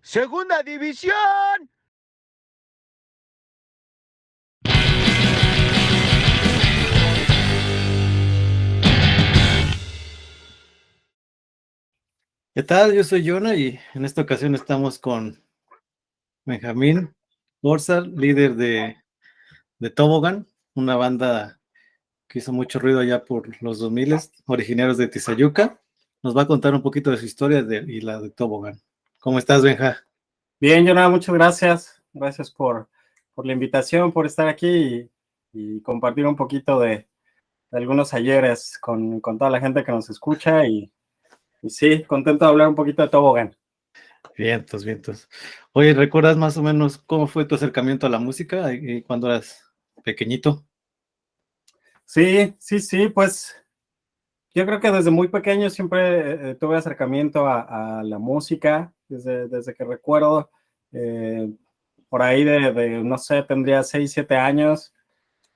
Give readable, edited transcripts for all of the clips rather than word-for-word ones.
Segunda División. ¿Qué tal? Yo soy Jonah y en esta ocasión estamos con Benjamín Borzal, líder de Tobogán, una banda que hizo mucho ruido allá por los 2000, originarios de Tizayuca. Nos va a contar un poquito de su historia y la de Tobogán. ¿Cómo estás, Benja? Bien, Jonah, muchas gracias. Gracias por la invitación, por estar aquí y compartir un poquito de algunos ayeres con toda la gente que nos escucha. Y sí, contento de hablar un poquito de Tobogán. Vientos, vientos. Oye, ¿recuerdas más o menos cómo fue tu acercamiento a la música cuando eras pequeñito? Sí, pues yo creo que desde muy pequeño siempre tuve acercamiento a la música, desde que recuerdo, por ahí no sé, tendría 6, 7 años.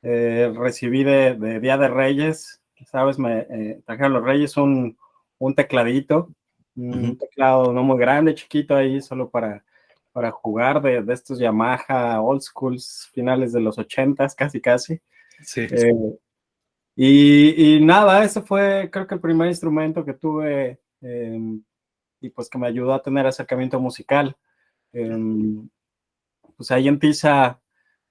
Recibí de Día de Reyes, ¿sabes? Me trajeron los Reyes un tecladito, un teclado no muy grande, chiquito ahí, solo para jugar de estos Yamaha old schools, finales de los 80s, casi. Sí. Y nada, ese fue creo que el primer instrumento que tuve, y pues que me ayudó a tener acercamiento musical. Pues ahí en Tiza,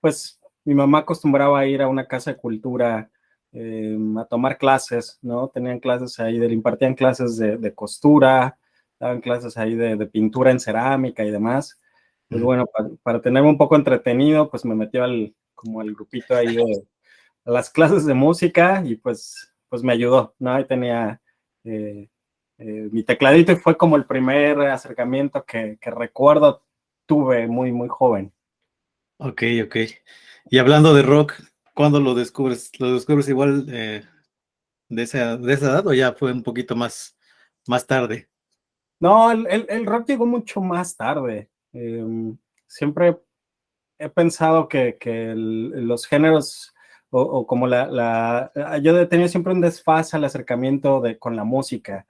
pues mi mamá acostumbraba a ir a una casa de cultura a tomar clases, ¿no? Tenían clases ahí, impartían clases de costura, daban clases ahí de pintura en cerámica y demás. Pues bueno, para tenerme un poco entretenido, pues me metió como al grupito ahí de las clases de música y pues me ayudó, ¿no? Ahí tenía mi tecladito y fue como el primer acercamiento que recuerdo tuve muy joven. Ok. Y hablando de rock, ¿cuándo lo descubres? ¿Lo descubres igual de esa edad o ya fue un poquito más tarde? No, el rock llegó mucho más tarde. Siempre he pensado que los géneros o como yo he tenido siempre un desfase al acercamiento con la música.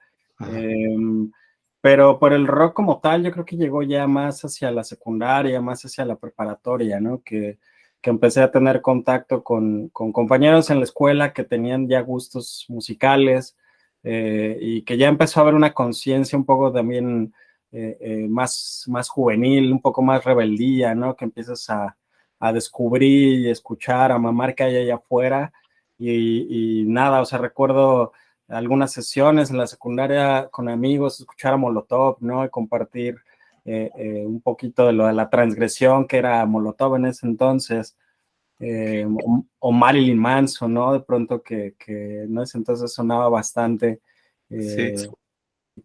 Pero por el rock como tal, yo creo que llegó ya más hacia la secundaria, más hacia la preparatoria, ¿no? Que empecé a tener contacto con compañeros en la escuela que tenían ya gustos musicales, y que ya empezó a haber una conciencia un poco también más juvenil, un poco más rebeldía, ¿no? Que empiezas a descubrir y escuchar, a mamar que hay allá afuera. Y nada, o sea, recuerdo algunas sesiones en la secundaria con amigos, escuchar a Molotov, ¿no? Y compartir un poquito de lo de la transgresión que era Molotov en ese entonces, o Marilyn Manson, ¿no? De pronto que en ese entonces sonaba bastante, Sí.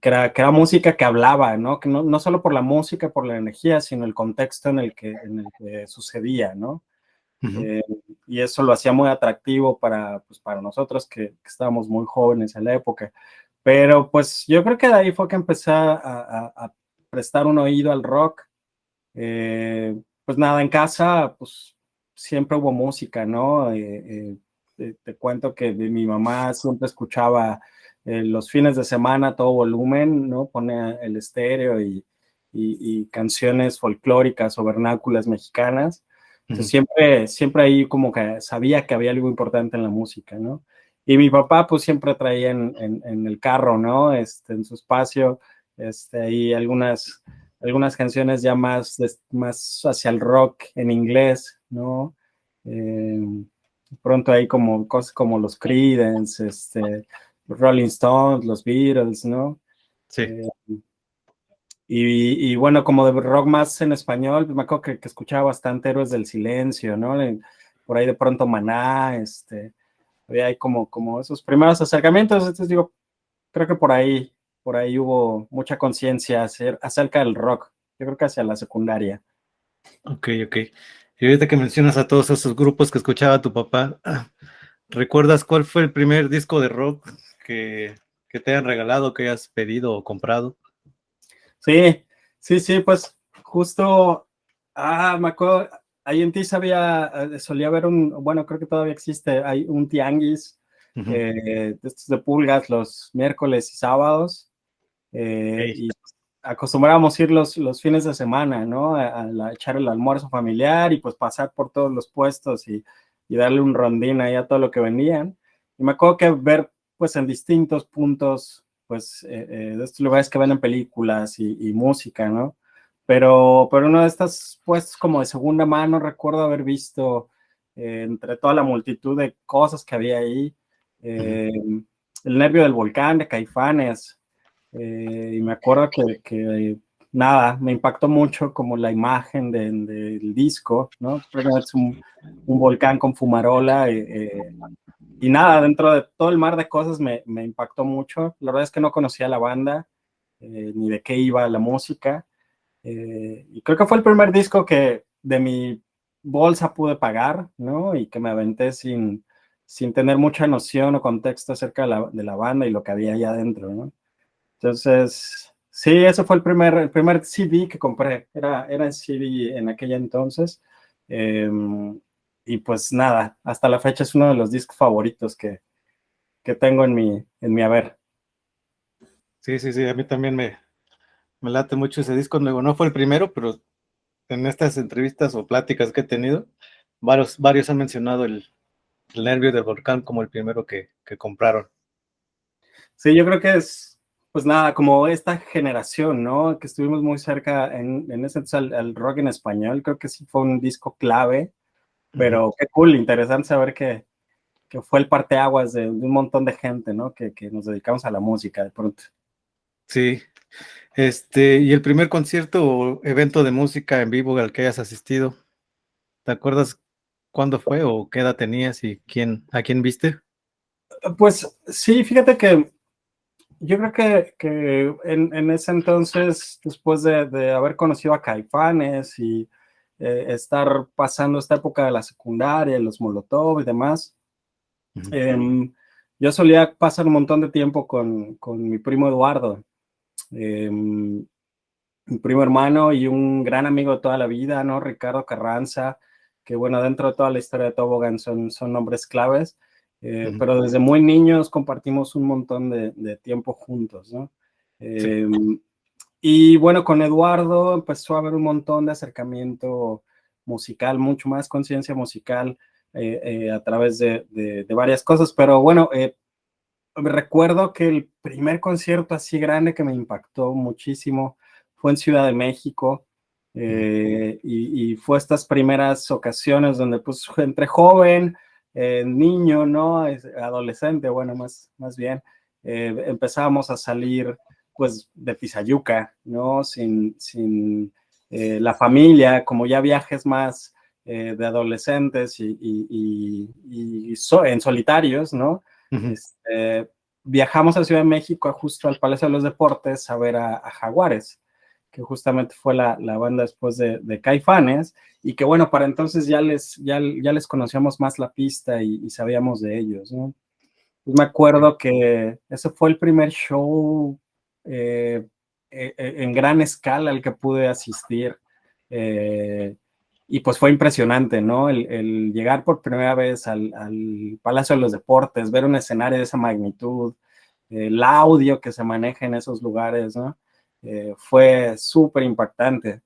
que era música que hablaba, ¿no? Que no solo por la música, por la energía, sino el contexto en el que sucedía, ¿no? Y eso lo hacía muy atractivo pues, para nosotros que estábamos muy jóvenes en la época. Pero pues yo creo que de ahí fue que empecé a prestar un oído al rock. Pues nada, en casa pues siempre hubo música, ¿no? Te cuento que mi mamá siempre escuchaba los fines de semana a todo volumen, ¿no? Ponía el estéreo y canciones folclóricas o vernáculas mexicanas. Entonces siempre ahí como que sabía que había algo importante en la música, ¿no? Y mi papá pues siempre traía en el carro, ¿no? En su espacio, ahí algunas canciones ya más hacia el rock en inglés, ¿no? Pronto hay como cosas como los Creedence, los Rolling Stones, los Beatles, ¿no? Sí. Y bueno, como de rock más en español, pues me acuerdo que escuchaba bastante Héroes del Silencio, ¿no? Por ahí de pronto Maná, había ahí como esos primeros acercamientos. Entonces digo, creo que por ahí hubo mucha conciencia acerca del rock. Yo creo que hacia la secundaria. Ok. Y ahorita que mencionas a todos esos grupos que escuchaba tu papá, ¿recuerdas cuál fue el primer disco de rock que te hayan regalado, que hayas pedido o comprado? Sí, pues justo, me acuerdo, ahí en Tiza solía haber bueno, creo que todavía existe, hay un tianguis de estos de pulgas los miércoles y sábados, y acostumbrábamos ir los fines de semana, ¿no? A echar el almuerzo familiar y pues pasar por todos los puestos y darle un rondín ahí a todo lo que vendían. Y me acuerdo que ver pues en distintos puntos pues de estos lugares que venden películas y música, ¿no? Pero uno de estos puestos como de segunda mano recuerdo haber visto entre toda la multitud de cosas que había ahí, El Nervio del Volcán de Caifanes, y me acuerdo que nada, me impactó mucho como la imagen del disco, ¿no? Pero es un volcán con fumarola, y nada, dentro de todo el mar de cosas me impactó mucho. La verdad es que no conocía la banda, ni de qué iba la música, y creo que fue el primer disco que de mi bolsa pude pagar, ¿no? Y que me aventé sin tener mucha noción o contexto acerca de la banda y lo que había allá adentro, ¿no? Entonces, sí, ese fue el primer CD que compré. Era en CD en aquella entonces. Eh, y pues nada, hasta la fecha es uno de los discos favoritos que tengo en mi haber. Sí, sí, sí, a mí también me late mucho ese disco. Luego, no fue el primero, pero en estas entrevistas o pláticas que he tenido, varios han mencionado el Nervio del Volcán como el primero que compraron. Sí, yo creo que es, pues nada, como esta generación, ¿no? Que estuvimos muy cerca en ese entonces al rock en español. Creo que sí fue un disco clave, pero qué cool, interesante saber que fue el parteaguas de un montón de gente, ¿no? Que nos dedicamos a la música de pronto. Sí, y el primer concierto o evento de música en vivo al que hayas asistido, ¿te acuerdas cuándo fue o qué edad tenías y a quién viste? Pues sí, fíjate que yo creo que en ese entonces, después de haber conocido a Caifanes y estar pasando esta época de la secundaria, los Molotov y demás, yo solía pasar un montón de tiempo con mi primo Eduardo, mi primo hermano y un gran amigo de toda la vida, ¿no? Ricardo Carranza, que bueno, dentro de toda la historia de Tobogán son nombres claves, pero desde muy niños compartimos un montón de tiempo juntos, ¿no? Sí. Y bueno, con Eduardo empezó a haber un montón de acercamiento musical, mucho más conciencia musical a través de varias cosas, pero bueno, recuerdo que el primer concierto así grande que me impactó muchísimo fue en Ciudad de México, y fue estas primeras ocasiones donde pues entre joven, niño, ¿no? Adolescente, bueno, más bien, empezábamos a salir pues de Tizayuca, ¿no? Sin la familia, como ya viajes más de adolescentes en solitarios, ¿no? Viajamos a Ciudad de México justo al Palacio de los Deportes a ver a Jaguares, que justamente fue la banda después de Caifanes, y que bueno, para entonces ya les conocíamos más la pista y sabíamos de ellos, ¿no? Pues me acuerdo que ese fue el primer show en gran escala al que pude asistir, y pues fue impresionante, ¿no? El llegar por primera vez al Palacio de los Deportes, ver un escenario de esa magnitud, el audio que se maneja en esos lugares, ¿no? Fue súper impactante.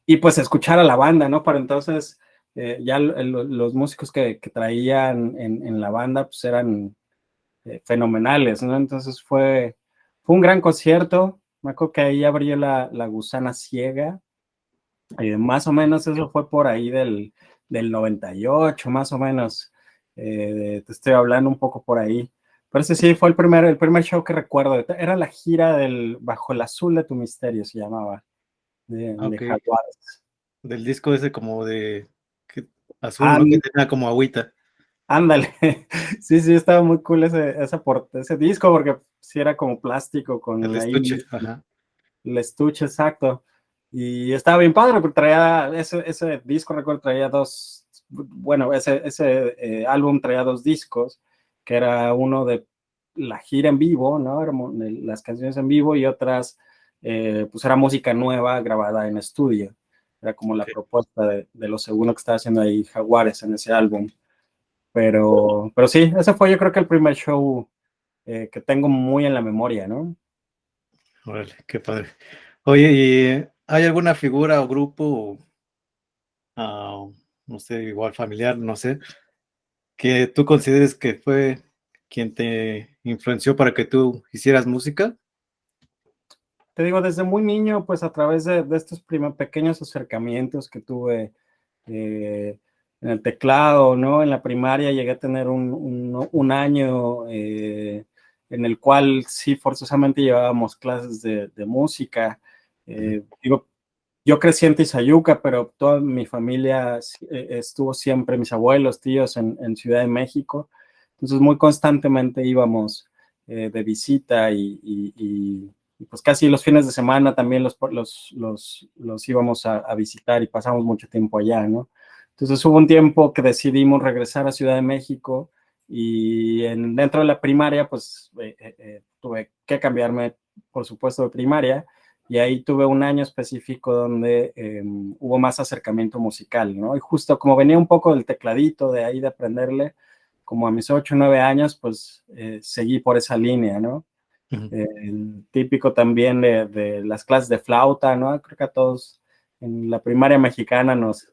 Y pues escuchar a la banda, ¿no? Para entonces, ya los músicos que traían en la banda, pues eran fenomenales, ¿no? Entonces fue un gran concierto. Me acuerdo que ahí abrió la Gusana Ciega. Más o menos eso fue por ahí del 98, más o menos. Te estoy hablando un poco por ahí. Pero ese sí fue el primer show que recuerdo. Era la gira del Bajo el Azul de tu Misterio, se llamaba, de Ok, Jaguares. del disco ese como azul, ¿no? Que And, tenía como agüita. ándale. Sí, estaba muy cool ese disco, porque sí era como plástico El con ahí estuche, ajá. el estuche, exacto. Y estaba bien padre, porque traía ese disco, recuerdo, traía dos, bueno, ese álbum traía dos discos, que era uno de la gira en vivo, ¿no? Las canciones en vivo, y otras, pues era música nueva grabada en estudio. Era como la propuesta de lo segundo que estaba haciendo ahí Jaguares en ese álbum. Pero sí, ese fue yo creo que el primer show que tengo muy en la memoria, ¿no? Órale, qué padre. Oye, ¿y hay alguna figura o grupo, ah, no sé, igual familiar, no sé, que tú consideres que fue quien te influenció para que tú hicieras música? Te digo, desde muy niño, pues a través de estos pequeños acercamientos que tuve en el teclado, ¿no? En la primaria llegué a tener un año en el cual sí forzosamente llevábamos clases de música. Digo, yo crecí en Tizayuca, pero toda mi familia estuvo siempre, mis abuelos, tíos, en Ciudad de México. Entonces, muy constantemente íbamos de visita y, pues casi los fines de semana también los íbamos a visitar y pasamos mucho tiempo allá, ¿no? Entonces, hubo un tiempo que decidimos regresar a Ciudad de México y dentro de la primaria, pues tuve que cambiarme, por supuesto, de primaria y ahí tuve un año específico donde hubo más acercamiento musical, ¿no? Y justo como venía un poco del tecladito, de ahí de aprenderle, como a mis 8 o 9 años, pues seguí por esa línea, ¿no? Ujú. El típico también de las clases de flauta, ¿no? Creo que a todos en la primaria mexicana nos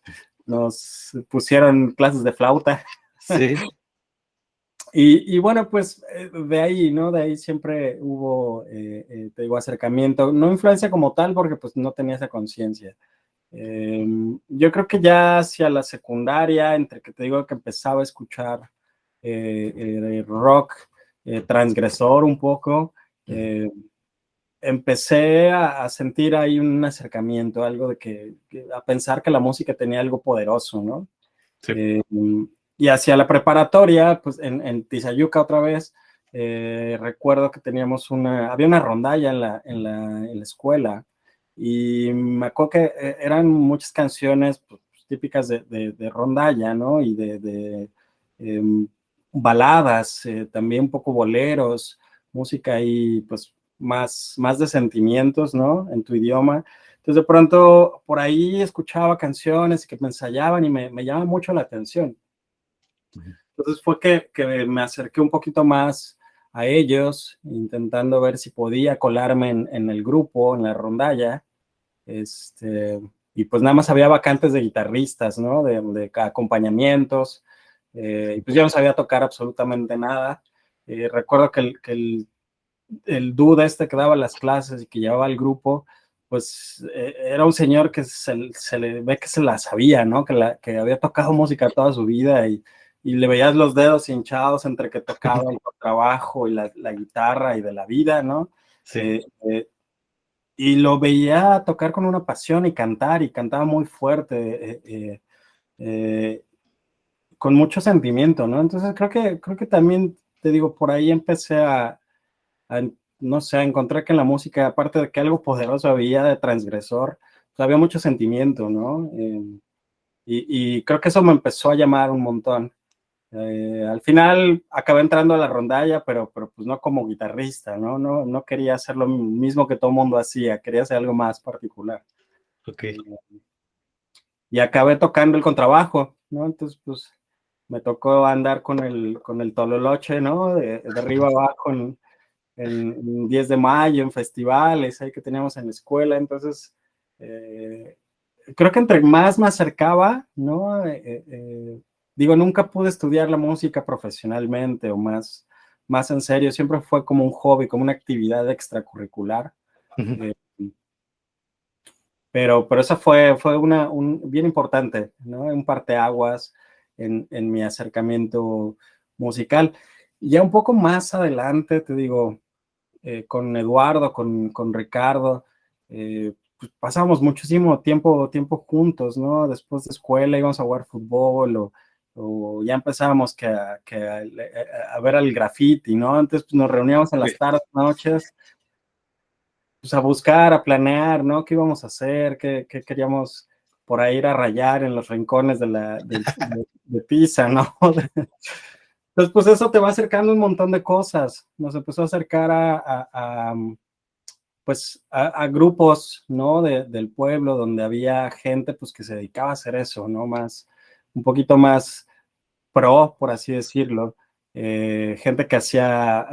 pusieron clases de flauta. Sí, Y bueno, pues de ahí, ¿no? De ahí siempre hubo, te digo, acercamiento, no influencia como tal, porque pues no tenía esa conciencia. Yo creo que ya hacia la secundaria, entre que te digo que empezaba a escuchar rock transgresor un poco, empecé a sentir ahí un acercamiento, algo de a pensar que la música tenía algo poderoso, ¿no? sí. Y hacia la preparatoria, pues en Tizayuca otra vez, recuerdo que había una rondalla en la escuela y me acuerdo que eran muchas canciones pues, típicas de rondalla, ¿no? Y em, baladas, también un poco boleros, música ahí pues más de sentimientos, ¿no? En tu idioma. Entonces de pronto por ahí escuchaba canciones que me ensayaban y me llama mucho la atención. Entonces fue que me acerqué un poquito más a ellos, intentando ver si podía colarme en el grupo, en la rondalla. Y pues nada más había vacantes de guitarristas, ¿no? De acompañamientos. Y pues yo no sabía tocar absolutamente nada. Recuerdo que el dude que daba las clases y que llevaba el grupo, pues era un señor que se le ve que se la sabía, ¿no? Que había tocado música toda su vida y le veías los dedos hinchados entre que tocaba el trabajo y la guitarra y de la vida, ¿no? Sí. Y lo veía tocar con una pasión y cantaba muy fuerte, con mucho sentimiento, ¿no? Entonces creo que también, te digo, por ahí empecé no sé, a encontrar que en la música, aparte de que algo poderoso había de transgresor, pues había mucho sentimiento, ¿no? Y creo que eso me empezó a llamar un montón. Al final acabé entrando a la rondalla, pero pues no como guitarrista, ¿no? No quería hacer lo mismo que todo el mundo hacía, quería hacer algo más particular. Ok. Y acabé tocando el contrabajo, ¿no? Entonces, pues me tocó andar con el tololoche, ¿no? De arriba abajo en 10 de mayo, en festivales ahí que teníamos en la escuela. Entonces, creo que entre más me acercaba, ¿no? Digo, nunca pude estudiar la música profesionalmente o más en serio, siempre fue como un hobby, como una actividad extracurricular. Ujú. Eh, pero eso fue bien importante, ¿no? Un parteaguas en mi acercamiento musical. Y ya un poco más adelante, te digo, con Eduardo, con Ricardo, pues pasábamos muchísimo tiempo juntos, ¿no? Después de escuela íbamos a jugar fútbol o ya empezábamos a ver el graffiti, ¿no? Antes pues, nos reuníamos en las Ok. tardes, noches, pues a buscar, a planear, ¿no? ¿Qué íbamos a hacer? ¿Qué queríamos por ahí ir a rayar en los rincones de Pisa, ¿no? Entonces, pues eso te va acercando un montón de cosas. Nos empezó a acercar pues a grupos, ¿no? Del pueblo donde había gente, pues que se dedicaba a hacer eso, ¿no? Un poquito más pro, por así decirlo. gente que hacía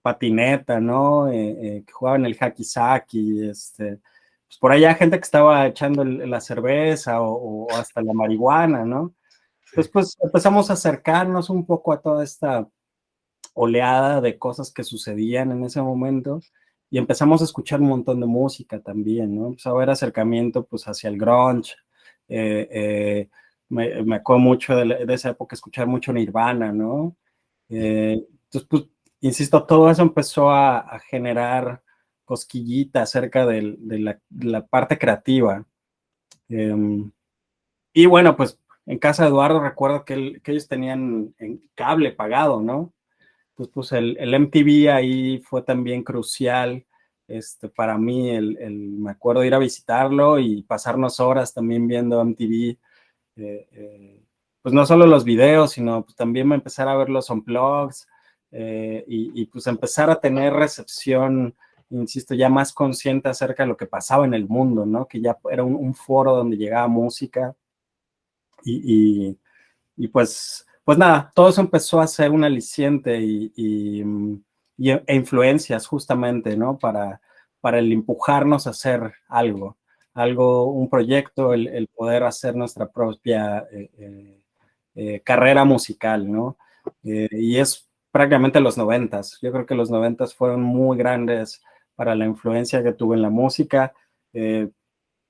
patineta, ¿no? Que jugaba en el hacky sacky, pues por allá gente que estaba echando la cerveza o hasta la marihuana, ¿no? Entonces, pues empezamos a acercarnos un poco a toda esta oleada de cosas que sucedían en ese momento y empezamos a escuchar un montón de música también, ¿no? Empezó a haber acercamiento pues hacia el grunge, me acuerdo mucho de esa época escuchar mucho Nirvana, ¿no? Entonces, pues, insisto, todo eso empezó a generar cosquillita acerca de la parte creativa. Y bueno, pues en casa de Eduardo recuerdo que ellos tenían cable pagado, ¿no? Pues el MTV ahí fue también crucial para mí, me acuerdo ir a visitarlo y pasarnos horas también viendo MTV, pues no solo los videos, sino pues también empezar a ver los unplugs y pues empezar a tener recepción, insisto, ya más consciente acerca de lo que pasaba en el mundo, ¿no? Que ya era un foro donde llegaba música y pues nada, todo eso empezó a ser un aliciente e influencias justamente, ¿no? Para el empujarnos a hacer algo, un proyecto, el poder hacer nuestra propia carrera musical, ¿no? Y es prácticamente los 90s. Yo creo que los 90s fueron muy grandes para la influencia que tuve en la música.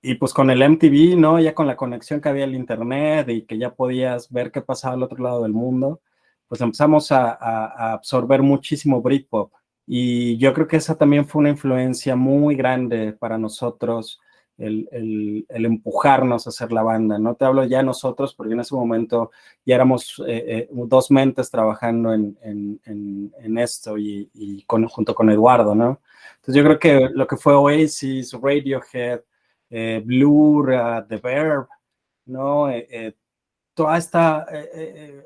Y pues con el MTV, ¿no? Ya con la conexión que había al internet y que ya podías ver qué pasaba al otro lado del mundo, pues empezamos a absorber muchísimo Britpop. Y yo creo que esa también fue una influencia muy grande para nosotros, el empujarnos a hacer la banda. No te hablo ya nosotros, porque en ese momento ya éramos dos mentes trabajando en esto y junto con Eduardo, ¿no? Entonces yo creo que lo que fue Oasis, Radiohead, Blur, The Verb, ¿no? Toda esta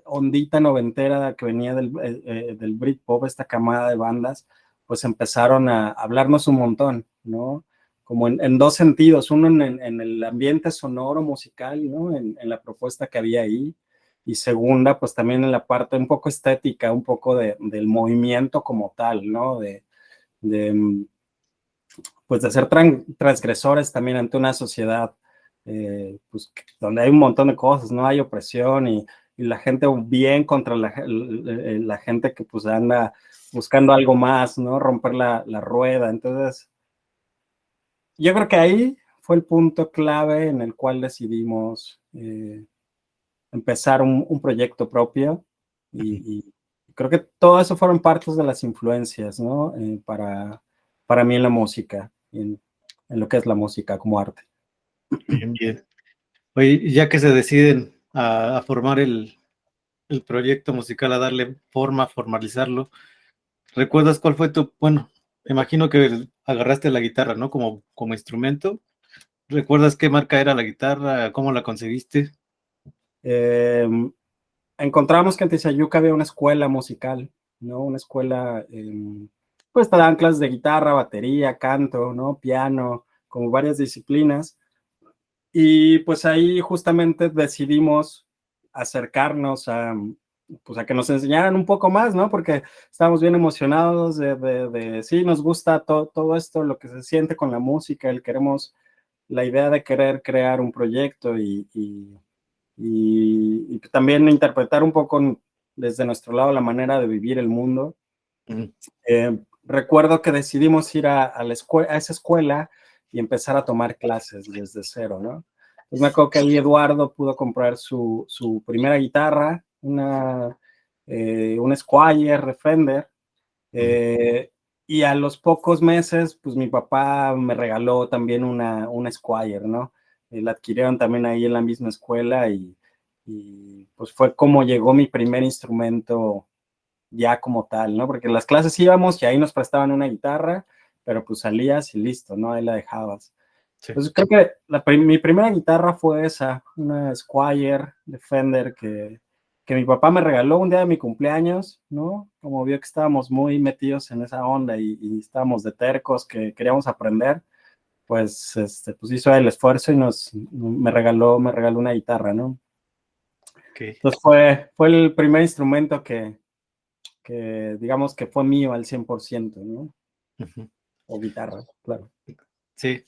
ondita noventera que venía del Britpop, esta camada de bandas, pues empezaron a hablarnos un montón, ¿no? Como en dos sentidos, uno en el ambiente sonoro musical, ¿no? En la propuesta que había ahí, y segunda, pues también en la parte un poco estética, un poco del movimiento como tal, ¿no? Pues de ser transgresores también ante una sociedad pues, donde hay un montón de cosas, ¿no? Hay opresión y la gente bien contra la gente que pues anda buscando algo más, ¿no? Romper la rueda. Entonces, yo creo que ahí fue el punto clave en el cual decidimos empezar un proyecto propio y creo que todo eso fueron partes de las influencias, ¿no? Para mí en la música, en lo que es la música como arte. Bien, bien. Oye, ya que se deciden a formar el proyecto musical, a darle forma, a formalizarlo, ¿recuerdas cuál fue bueno, imagino que agarraste la guitarra, ¿no? Como instrumento. ¿Recuerdas qué marca era la guitarra? ¿Cómo la conseguiste? Encontramos que en Tizayuca había una escuela musical, ¿no? Una escuela, pues te dan clases de guitarra, batería, canto, ¿no? Piano, como varias disciplinas. Y pues ahí justamente decidimos acercarnos pues a que nos enseñaran un poco más, ¿no? Porque estábamos bien emocionados sí, nos gusta todo esto, lo que se siente con la música, la idea de querer crear un proyecto y también interpretar un poco desde nuestro lado la manera de vivir el mundo. Recuerdo que decidimos ir a esa escuela y empezar a tomar clases desde cero, ¿no? Pues me acuerdo que ahí Eduardo pudo comprar su primera guitarra, una Squier de Fender, y a los pocos meses, pues mi papá me regaló también una Squier, ¿no? La adquirieron también ahí en la misma escuela y pues fue como llegó mi primer instrumento ya como tal, ¿no? Porque en las clases íbamos y ahí nos prestaban una guitarra, pero pues salías y listo, ¿no? Ahí la dejabas. Sí. Entonces creo que mi primera guitarra fue esa, una Squier de Fender que mi papá me regaló un día de mi cumpleaños, ¿no? Como vio que estábamos muy metidos en esa onda y estábamos de tercos que queríamos aprender, pues, pues hizo el esfuerzo y me regaló una guitarra, ¿no? Okay. Entonces fue el primer instrumento que digamos que fue mío al 100%, ¿no? Ujú. O guitarra, claro. Sí.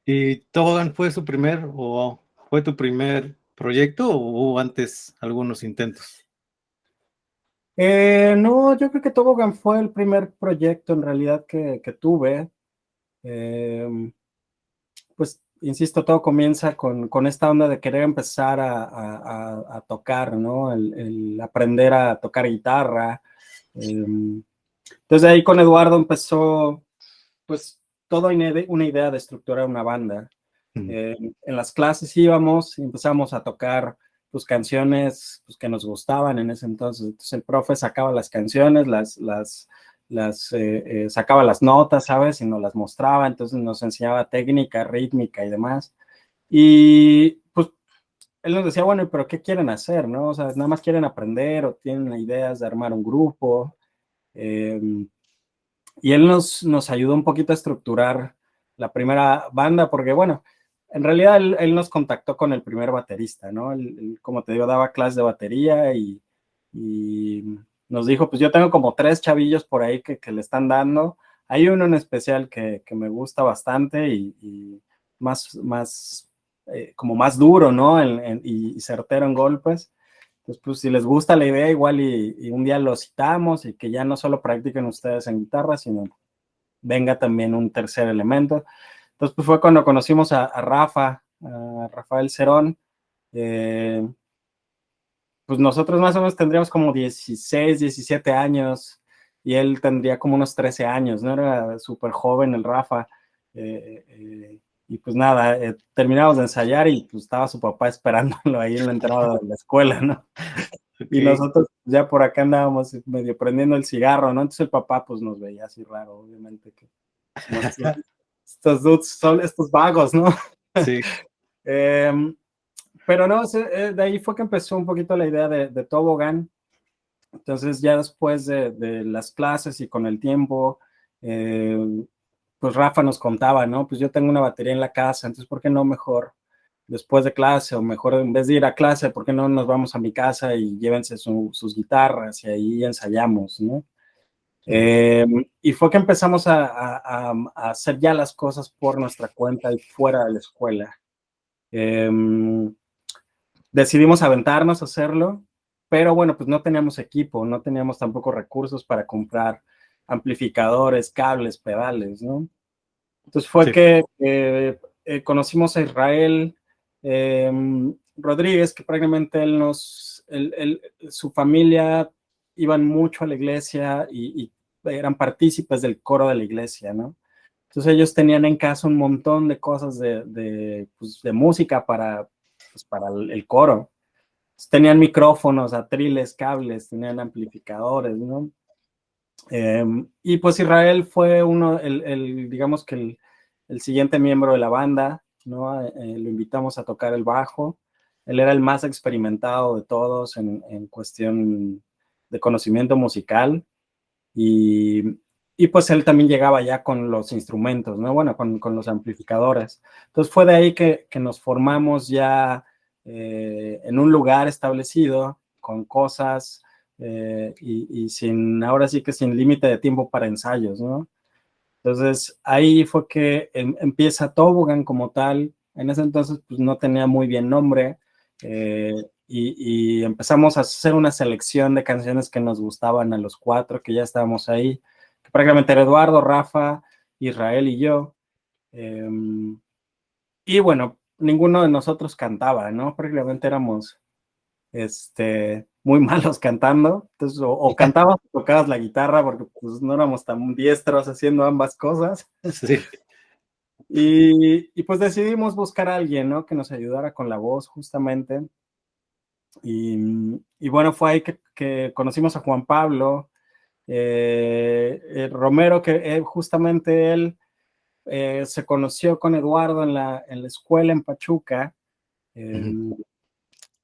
¿Y Tobogán fue su primer o fue tu primer proyecto o hubo antes algunos intentos? No, yo creo que Tobogán fue el primer proyecto en realidad que tuve. Pues, insisto, todo comienza con esta onda de querer empezar a tocar, ¿no? El aprender a tocar guitarra. Entonces ahí con Eduardo empezó, pues, toda una idea de estructurar una banda. En las clases íbamos y empezamos a tocar pues canciones pues, que nos gustaban en ese entonces. Entonces el profe sacaba las canciones, sacaba las notas, ¿sabes? Y nos las mostraba, entonces nos enseñaba técnica, rítmica y demás. Y pues él nos decía, bueno, pero ¿qué quieren hacer, no? O sea, nada más quieren aprender o tienen ideas de armar un grupo. Eh, y él nos ayudó un poquito a estructurar la primera banda, porque bueno, en realidad él nos contactó con el primer baterista, ¿no? Él, como te digo, daba clases de batería y nos dijo, pues yo tengo como 3 chavillos por ahí que le están dando. Hay uno en especial que me gusta bastante y como más duro, ¿no? Y certero en golpes. Entonces, pues si les gusta la idea, igual y un día lo citamos y que ya no solo practiquen ustedes en guitarra, sino venga también un tercer elemento. Entonces, pues fue cuando conocimos a Rafael Cerón. Pues nosotros más o menos tendríamos como 16, 17 años y él tendría como unos 13 años, ¿no? Era súper joven el Rafa. Y pues nada, terminamos de ensayar y pues estaba su papá esperándolo ahí en la entrada de la escuela, ¿no? Y Okay. nosotros ya por acá andábamos medio prendiendo el cigarro, ¿no? Entonces el papá pues nos veía así raro, obviamente, que como estos dudes son estos vagos, ¿no? Sí. Pero no, de ahí fue que empezó un poquito la idea de Tobogán. Entonces ya después de las clases y con el tiempo, pues Rafa nos contaba, ¿no? Pues yo tengo una batería en la casa, entonces ¿por qué no mejor después de clase o mejor en vez de ir a clase, ¿por qué no nos vamos a mi casa y llévense sus guitarras y ahí ensayamos, ¿no? Y fue que empezamos a hacer ya las cosas por nuestra cuenta y fuera de la escuela. Decidimos aventarnos a hacerlo, pero bueno, pues no teníamos equipo, no teníamos tampoco recursos para comprar amplificadores, cables, pedales, ¿no? Entonces fue Sí. que conocimos a Israel Rodríguez, que prácticamente su familia iban mucho a la iglesia y eran partícipes del coro de la iglesia, ¿no? Entonces ellos tenían en casa un montón de cosas pues, de música pues, para el coro. Tenían micrófonos, atriles, cables, tenían amplificadores, ¿no? Y pues Israel fue digamos que el siguiente miembro de la banda, ¿no? Lo invitamos a tocar el bajo. Él era el más experimentado de todos en cuestión de conocimiento musical y, y pues él también llegaba ya con los instrumentos, ¿no? Bueno, con los amplificadores. Entonces fue de ahí que nos formamos ya en un lugar establecido, con cosas y ahora sí que sin límite de tiempo para ensayos, ¿no? Entonces ahí fue que empieza Tobogán como tal. En ese entonces pues no tenía muy bien nombre y empezamos a hacer una selección de canciones que nos gustaban a los 4 que ya estábamos ahí, que prácticamente era Eduardo, Rafa, Israel y yo. Y bueno, ninguno de nosotros cantaba, ¿no? Prácticamente éramos muy malos cantando, entonces o cantabas o tocabas la guitarra porque pues no éramos tan diestros haciendo ambas cosas. Sí. Y pues decidimos buscar a alguien, ¿no? Que nos ayudara con la voz justamente. Y bueno, fue ahí que conocimos a Juan Pablo Romero, que justamente él se conoció con Eduardo en la escuela en Pachuca.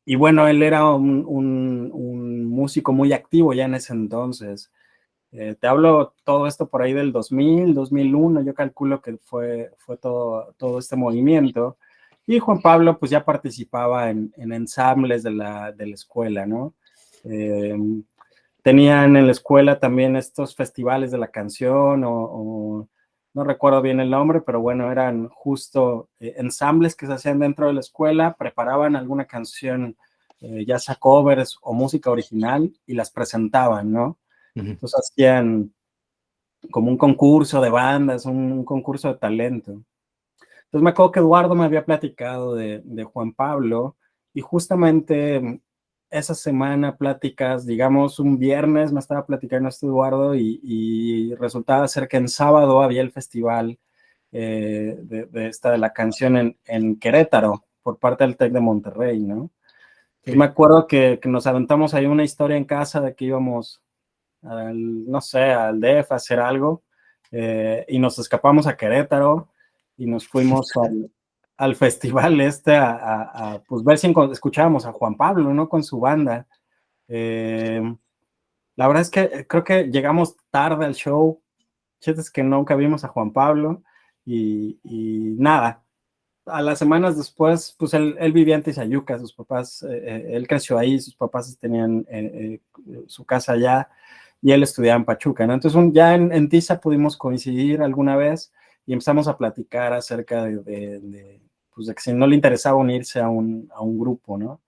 Y bueno, él era un músico muy activo ya en ese entonces. Te hablo todo esto por ahí del 2000, 2001, yo calculo que fue todo este movimiento. Y Juan Pablo pues ya participaba en ensambles de la escuela, ¿no? tenían en la escuela también estos festivales de la canción o no recuerdo bien el nombre, pero bueno, eran justo ensambles que se hacían dentro de la escuela, preparaban alguna canción, ya sea covers o música original, y las presentaban, ¿no? Entonces hacían como un concurso de bandas, un concurso de talento. Entonces me acuerdo que Eduardo me había platicado de Juan Pablo, y justamente esa semana pláticas, digamos un viernes me estaba platicando este Eduardo, y resultaba ser que en sábado había el festival de la canción en Querétaro, por parte del TEC de Monterrey, ¿no? Entonces me acuerdo que nos aventamos ahí una historia en casa de que íbamos no sé, al DF a hacer algo, y nos escapamos a Querétaro y nos fuimos al festival pues ver si escuchábamos a Juan Pablo, ¿no? Con su banda. La verdad es que creo que llegamos tarde al show, es que nunca vimos a Juan Pablo, y nada. A las semanas después, pues él vivía en Tizayuca, sus papás, él creció ahí, sus papás tenían su casa allá, y él estudiaba en Pachuca, ¿no? Entonces ya en Tiza pudimos coincidir alguna vez y empezamos a platicar acerca pues de que si no le interesaba unirse a un grupo, ¿no?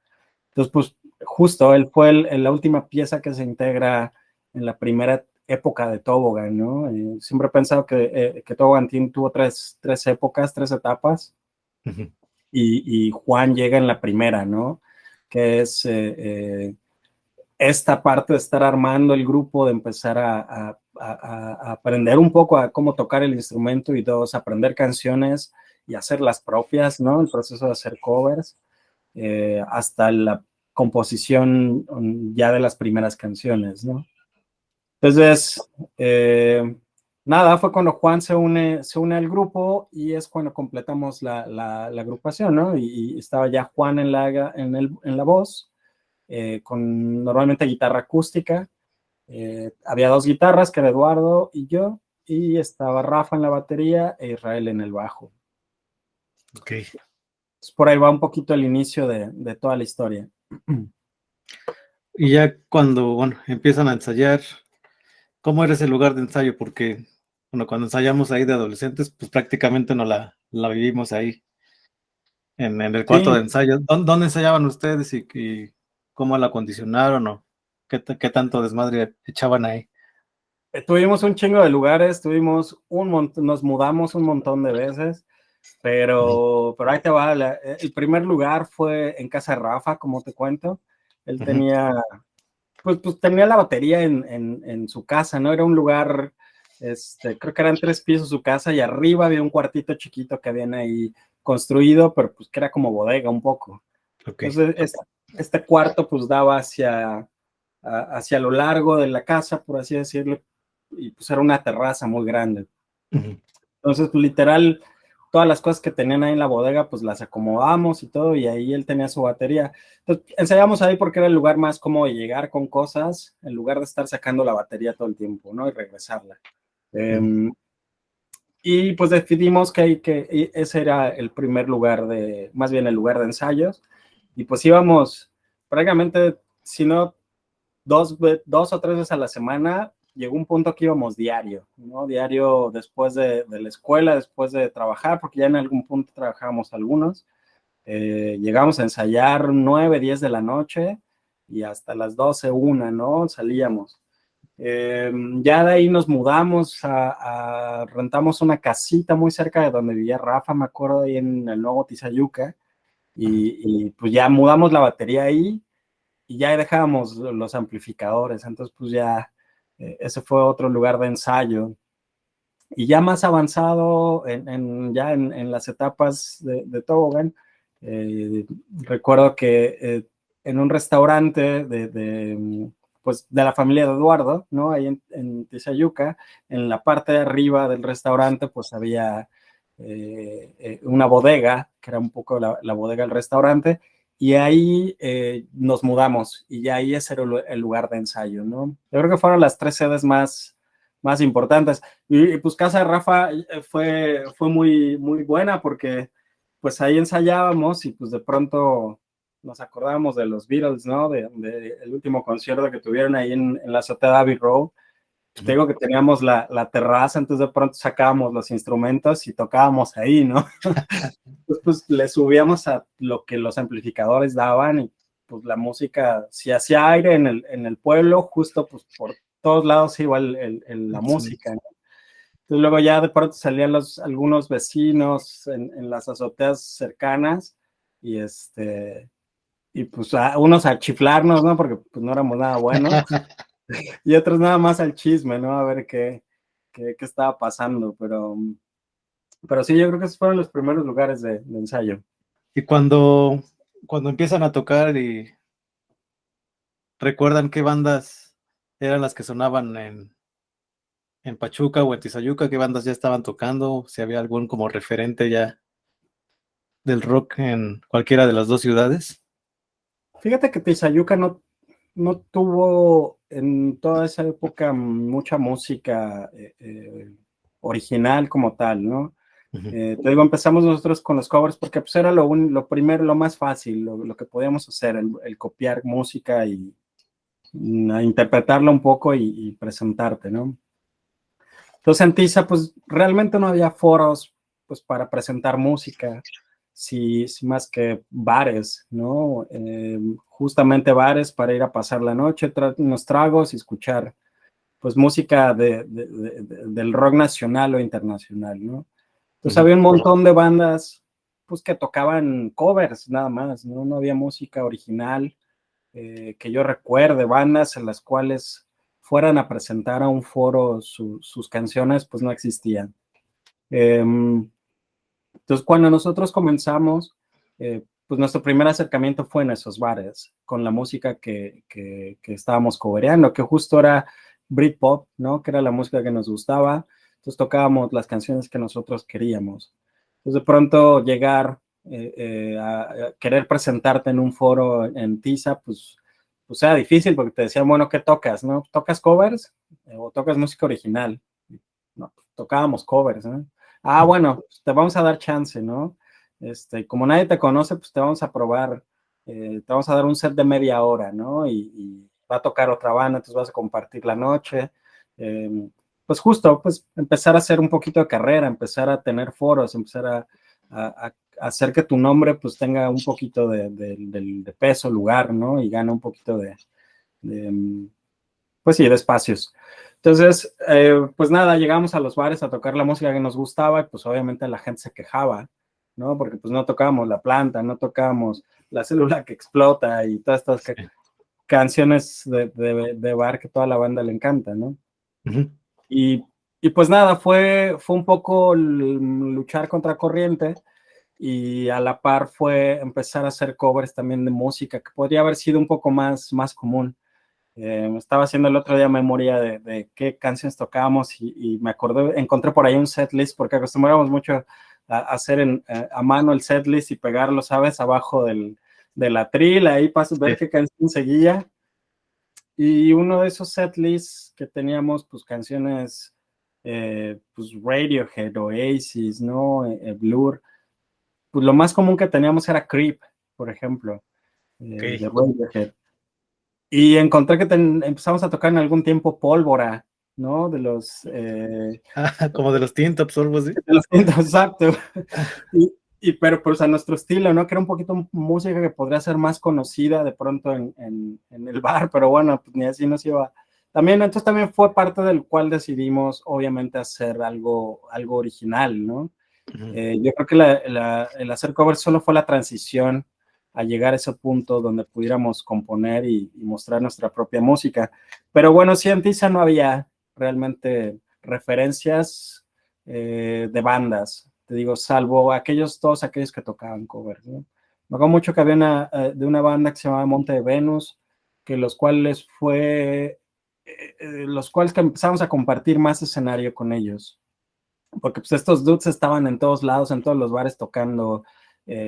Entonces, pues justo él fue la última pieza que se integra en la primera época de Tobogán, ¿no? Siempre he pensado que Tobogán tuvo tres épocas, tres etapas, y Juan llega en la primera, ¿no? Que es esta parte de estar armando el grupo, de empezar a aprender un poco a cómo tocar el instrumento, y dos, aprender canciones y hacer las propias, ¿no? El proceso de hacer covers, hasta la composición ya de las primeras canciones, ¿no? Entonces, nada, fue cuando Juan se une al grupo, y es cuando completamos la agrupación, ¿no? Y estaba ya Juan en la voz, con normalmente guitarra acústica. Había dos guitarras, que era Eduardo y yo, y estaba Rafa en la batería e Israel en el bajo. Ok. Entonces, por ahí va un poquito el inicio de toda la historia. Y ya cuando, bueno, empiezan a ensayar, ¿cómo era ese lugar de ensayo? Porque, bueno, cuando ensayamos ahí de adolescentes, pues prácticamente no la vivimos ahí, en el cuarto Sí, de ensayo. ¿Dónde ensayaban ustedes y cómo la acondicionaron o qué tanto desmadre echaban ahí? tuvimos un chingo de lugares, nos mudamos un montón de veces, pero ahí te va. El primer lugar fue en casa de Rafa, como te cuento. Él tenía, pues tenía la batería en su casa, ¿no? Era un lugar, creo que eran 3 pisos su casa, y arriba había un cuartito chiquito que habían ahí construido, pero pues que era como bodega un poco. Okay. Entonces, este cuarto pues daba hacia lo largo de la casa, por así decirlo, y pues era una terraza muy grande. Entonces, pues, literal, todas las cosas que tenían ahí en la bodega, pues las acomodamos y todo, y ahí él tenía su batería. Entonces, ensayamos ahí porque era el lugar más cómodo de llegar con cosas, en lugar de estar sacando la batería todo el tiempo, ¿no? Y regresarla. Y pues decidimos que ese era el primer lugar más bien el lugar de ensayos, y pues íbamos prácticamente, si no 2 o 3 veces a la semana. Llegó un punto que íbamos diario, ¿no? Diario después de la escuela, después de trabajar, porque ya en algún punto trabajábamos algunos. Llegamos a ensayar 9, 10 de la noche, y hasta las 12, 1, ¿no? Salíamos. Ya de ahí nos mudamos, rentamos una casita muy cerca de donde vivía Rafa, me acuerdo, ahí en el Nuevo Tizayuca, y pues ya mudamos la batería ahí, y ya dejábamos los amplificadores. Entonces pues ya ese fue otro lugar de ensayo. Y ya más avanzado en las etapas de Tobogán, recuerdo que en un restaurante pues de la familia de Eduardo, ¿no? Ahí en Tizayuca, en la parte de arriba del restaurante pues había una bodega, que era un poco la bodega del restaurante, y ahí nos mudamos, y ya ahí ese era el lugar de ensayo, ¿no? Yo creo que fueron las 3 sedes más importantes. Y pues casa de Rafa fue muy, muy buena, porque pues ahí ensayábamos, y pues de pronto nos acordábamos de los Beatles, ¿no? De el último concierto que tuvieron ahí en la azotea de Abbey Road. Te digo que teníamos la terraza, entonces de pronto sacábamos los instrumentos y tocábamos ahí, ¿no? Entonces, pues le subíamos a lo que los amplificadores daban y pues la música, si hacía aire en el pueblo, justo pues por todos lados iba la música, ¿no? Entonces luego ya de pronto salían algunos vecinos en las azoteas cercanas y y pues unos a chiflarnos, ¿no? Porque pues no éramos nada buenos. Y otros nada más al chisme, ¿no? A ver qué estaba pasando, pero sí, yo creo que esos fueron los primeros lugares de ensayo. Y cuando empiezan a tocar y recuerdan qué bandas eran las que sonaban en Pachuca o en Tizayuca, qué bandas ya estaban tocando, si había algún como referente ya del rock en cualquiera de las dos ciudades. Fíjate que Tizayuca no tuvo en toda esa época mucha música original como tal, ¿no? Te digo, empezamos nosotros con los covers porque pues era lo primero, lo más fácil, lo que podíamos hacer, el copiar música y interpretarla un poco y presentarte, ¿no? Entonces en Tiza pues realmente no había foros pues para presentar música, sí más que bares, ¿no? Justamente bares para ir a pasar la noche, unos tragos y escuchar pues música del rock nacional o internacional, ¿no? Entonces había un montón de bandas pues que tocaban covers nada más, ¿no? No había música original, que yo recuerde, bandas en las cuales fueran a presentar a un foro sus canciones, pues no existían. Entonces cuando nosotros comenzamos, pues nuestro primer acercamiento fue en esos bares, con la música que estábamos cobereando, que justo era Britpop, ¿no? Que era la música que nos gustaba. Entonces tocábamos las canciones que nosotros queríamos. Entonces de pronto llegar a querer presentarte en un foro en Tiza, pues era difícil porque te decían, bueno, ¿qué tocas? ¿No? ¿Tocas covers o tocas música original? No, tocábamos covers, ¿no? Ah, bueno, pues te vamos a dar chance, ¿no? Como nadie te conoce, pues te vamos a probar, te vamos a dar un set de media hora, ¿no? Y va a tocar otra banda, entonces vas a compartir la noche. Pues justo, pues empezar a hacer un poquito de carrera, empezar a tener foros, empezar a hacer que tu nombre pues tenga un poquito de peso, lugar, ¿no? Y gane un poquito pues sí, de espacios. Entonces, pues nada, llegamos a los bares a tocar la música que nos gustaba y pues obviamente la gente se quejaba, ¿no? Porque pues no tocábamos La Planta, no tocábamos La Célula que Explota y todas estas canciones de bar que toda la banda le encanta, ¿no? Y pues nada, fue un poco luchar contra corriente y a la par fue empezar a hacer covers también de música que podría haber sido un poco más común. Estaba haciendo el otro día memoria de qué canciones tocábamos y me acordé, encontré por ahí un setlist porque acostumbramos mucho a hacer a mano el setlist y pegarlo, ¿sabes? Abajo de la atril, ahí para ver qué canción seguía. Y uno de esos setlists que teníamos, pues canciones, pues Radiohead, Oasis, ¿no? Blur. Pues lo más común que teníamos era Creep, por ejemplo, de Radiohead. Y encontré que empezamos a tocar en algún tiempo Pólvora, ¿no? De los... como de los Teen Tops o algo así. De los Teen Tops, exacto. Pero pues a nuestro estilo, ¿no? Que era un poquito música que podría ser más conocida de pronto en el bar, pero bueno, pues ni así nos iba. Entonces también fue parte del cual decidimos, obviamente, hacer algo original, ¿no? Yo creo que el hacer cover solo fue la transición a llegar a ese punto donde pudiéramos componer y mostrar nuestra propia música. Pero bueno, sí, en Tiza no había realmente referencias de bandas, te digo, salvo todos aquellos que tocaban covers, ¿no? Me acuerdo mucho que había de una banda que se llamaba Monte de Venus, los cuales que empezamos a compartir más escenario con ellos. Porque pues estos dudes estaban en todos lados, en todos los bares tocando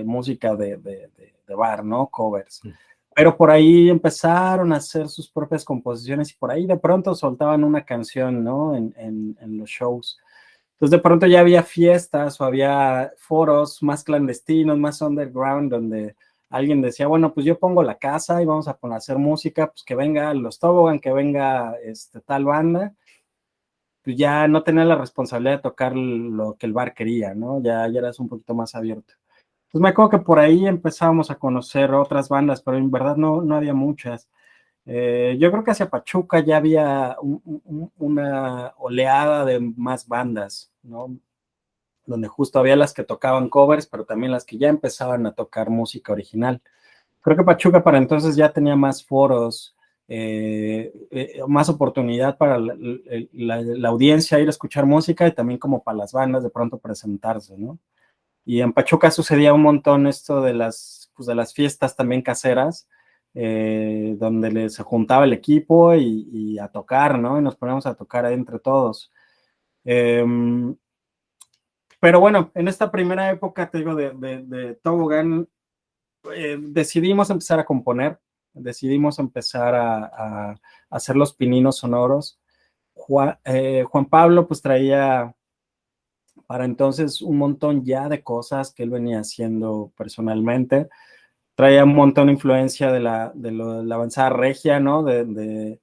música de bar, ¿no? Covers. Pero por ahí empezaron a hacer sus propias composiciones y por ahí de pronto soltaban una canción, ¿no? En los shows. Entonces de pronto ya había fiestas o había foros más clandestinos, más underground, donde alguien decía, bueno, pues yo pongo la casa y vamos a hacer música, pues que venga los Tobogán, que venga tal banda, pues ya no tenía la responsabilidad de tocar lo que el bar quería, ¿no? Ya eras un poquito más abierto. Pues me acuerdo que por ahí empezábamos a conocer otras bandas, pero en verdad no había muchas. Yo creo que hacia Pachuca ya había una oleada de más bandas, ¿no? Donde justo había las que tocaban covers, pero también las que ya empezaban a tocar música original. Creo que Pachuca para entonces ya tenía más foros, más oportunidad para la audiencia ir a escuchar música y también como para las bandas de pronto presentarse, ¿no? Y en Pachuca sucedía un montón esto de las fiestas también caseras, donde se juntaba el equipo y a tocar, ¿no? Y nos poníamos a tocar ahí entre todos. Pero bueno, en esta primera época, te digo, de Tobogán, decidimos empezar a componer, decidimos empezar a hacer los pininos sonoros. Juan Pablo pues traía para entonces un montón ya de cosas que él venía haciendo personalmente. Traía un montón de influencia de la avanzada regia, ¿no? Pues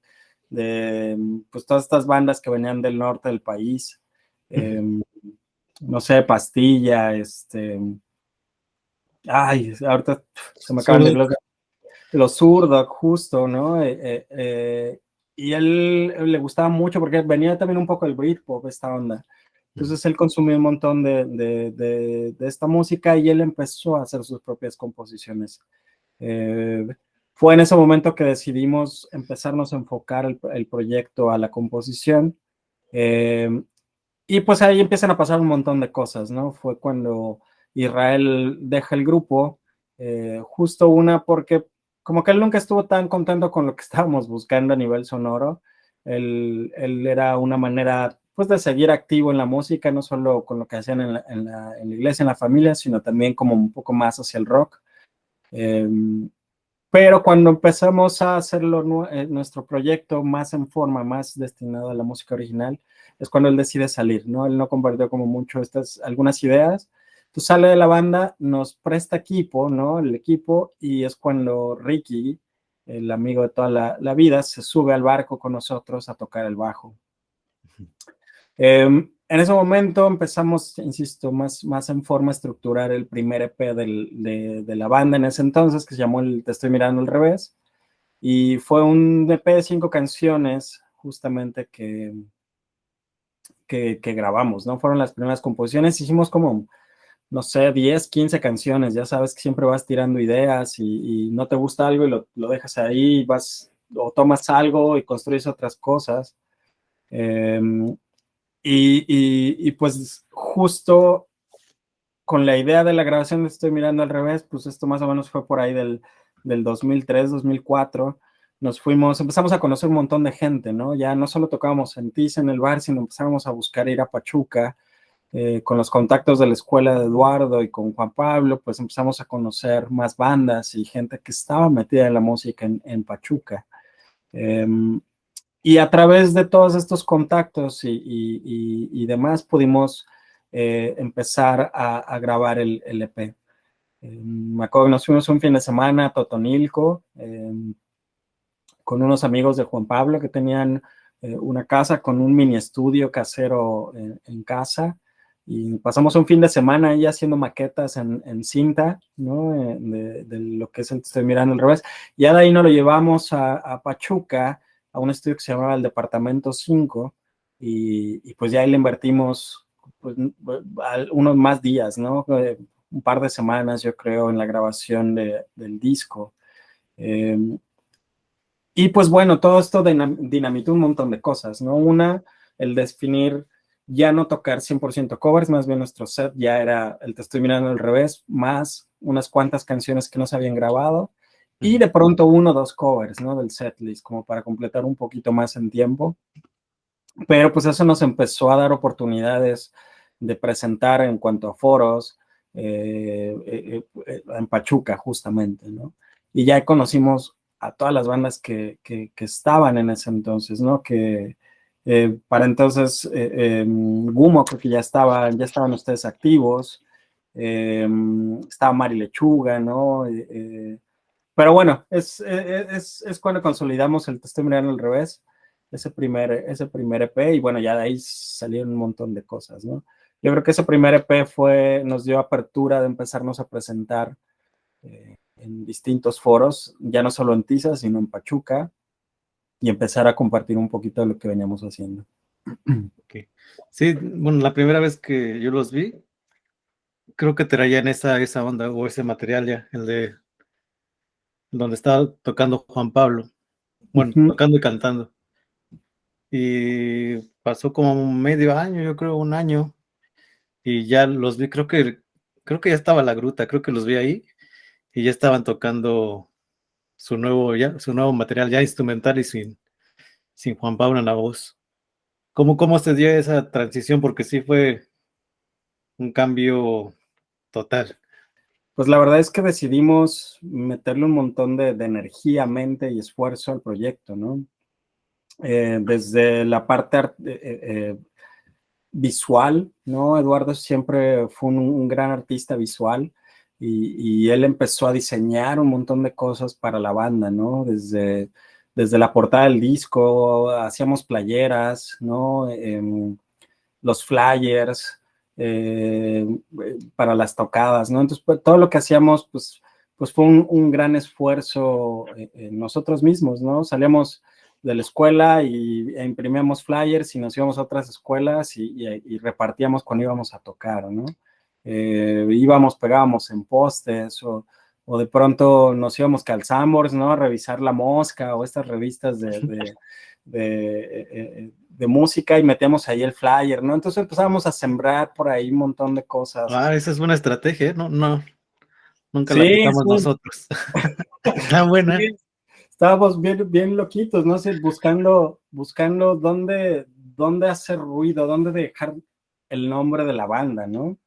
todas estas bandas que venían del norte del país. No sé, Pastilla, ay, ahorita se me acaban de los Zurdok, justo, ¿no? Y él le gustaba mucho porque venía también un poco el Britpop, esta onda. Entonces él consumió un montón de esta música y él empezó a hacer sus propias composiciones. Fue en ese momento que decidimos empezarnos a enfocar el proyecto a la composición. Y pues ahí empiezan a pasar un montón de cosas, ¿no? Fue cuando Israel deja el grupo, justo una porque como que él nunca estuvo tan contento con lo que estábamos buscando a nivel sonoro. Él era una manera pues de seguir activo en la música, no solo con lo que hacían en la iglesia, en la familia, sino también como un poco más hacia el rock. Pero cuando empezamos a hacerlo, nuestro proyecto más en forma, más destinado a la música original, es cuando él decide salir, ¿no? Él no compartió como mucho algunas ideas. Entonces sale de la banda, nos presta equipo, ¿no? El equipo, y es cuando Ricky, el amigo de toda la vida, se sube al barco con nosotros a tocar el bajo. En ese momento empezamos, insisto, más en forma a estructurar el primer EP de la banda en ese entonces, que se llamó Te estoy mirando al revés, y fue un EP de 5 canciones justamente que grabamos, ¿no? Fueron las primeras composiciones, hicimos como, no sé, 10, 15 canciones, ya sabes que siempre vas tirando ideas y no te gusta algo y lo dejas ahí, vas o tomas algo y construyes otras cosas. Y pues justo con la idea de la grabación de Estoy mirando al revés, pues esto más o menos fue por ahí del 2003, 2004, empezamos a conocer un montón de gente, ¿no? Ya no solo tocábamos en Tiza, en el bar, sino empezamos a buscar ir a Pachuca, con los contactos de la escuela de Eduardo y con Juan Pablo, pues empezamos a conocer más bandas y gente que estaba metida en la música en Pachuca. Y a través de todos estos contactos y demás pudimos empezar a grabar el EP. Me acuerdo que nos fuimos un fin de semana a Totonilco con unos amigos de Juan Pablo que tenían una casa con un mini estudio casero en casa, y pasamos un fin de semana ahí haciendo maquetas en cinta, ¿no? De lo que es el Te estoy mirando al revés. Ya de ahí nos lo llevamos a Pachuca, a un estudio que se llamaba el Departamento 5, y pues ya ahí le invertimos pues, unos más días, ¿no? Un par de semanas, yo creo, en la grabación del disco. Y pues bueno, todo esto dinamitó un montón de cosas, ¿no? Una, el definir ya no tocar 100% covers, más bien nuestro set ya era el Te estoy mirando al revés, más unas cuantas canciones que no se habían grabado, y de pronto 1 o 2 covers, ¿no? Del setlist, como para completar un poquito más en tiempo. Pero pues eso nos empezó a dar oportunidades de presentar en cuanto a foros, en Pachuca justamente, ¿no? Y ya conocimos a todas las bandas que estaban en ese entonces, ¿no? Que para entonces Gumo, creo que ya estaban ustedes activos. estaba Mari Lechuga, ¿no? Pero bueno, es cuando consolidamos el Te estoy mirando al revés, ese primer EP, y bueno, ya de ahí salieron un montón de cosas, ¿no? Yo creo que ese primer EP nos dio apertura de empezarnos a presentar en distintos foros, ya no solo en Tiza, sino en Pachuca, y empezar a compartir un poquito de lo que veníamos haciendo. Okay. Sí, bueno, la primera vez que yo los vi, creo que traían esa onda o ese material ya, el de donde estaba tocando Juan Pablo, bueno, tocando y cantando. Y pasó como medio año, yo creo, un año, y ya los vi, creo que ya estaba La Gruta, creo que los vi ahí, y ya estaban tocando su nuevo material ya instrumental y sin Juan Pablo en la voz. ¿Cómo se dio esa transición? Porque sí fue un cambio total. Pues la verdad es que decidimos meterle un montón de energía, mente y esfuerzo al proyecto, ¿no? Desde la parte visual, ¿no? Eduardo siempre fue un gran artista visual y él empezó a diseñar un montón de cosas para la banda, ¿no? Desde la portada del disco, hacíamos playeras, ¿no? Los flyers, para las tocadas, ¿no? Entonces, pues, todo lo que hacíamos, pues fue un gran esfuerzo en nosotros mismos, ¿no? Salíamos de la escuela e imprimíamos flyers y nos íbamos a otras escuelas y repartíamos cuando íbamos a tocar, ¿no? Íbamos, pegábamos en postes o de pronto nos íbamos que al Sanborns, ¿no? A revisar La Mosca o estas revistas de música y metíamos ahí el flyer, ¿no? Entonces empezábamos a sembrar por ahí un montón de cosas. Esa es buena estrategia, ¿eh? No, nunca la Sí, aplicamos sí. nosotros. Está buena. Sí. Estábamos bien loquitos, ¿no? Sí, buscando dónde hacer ruido, dónde dejar el nombre de la banda, ¿no?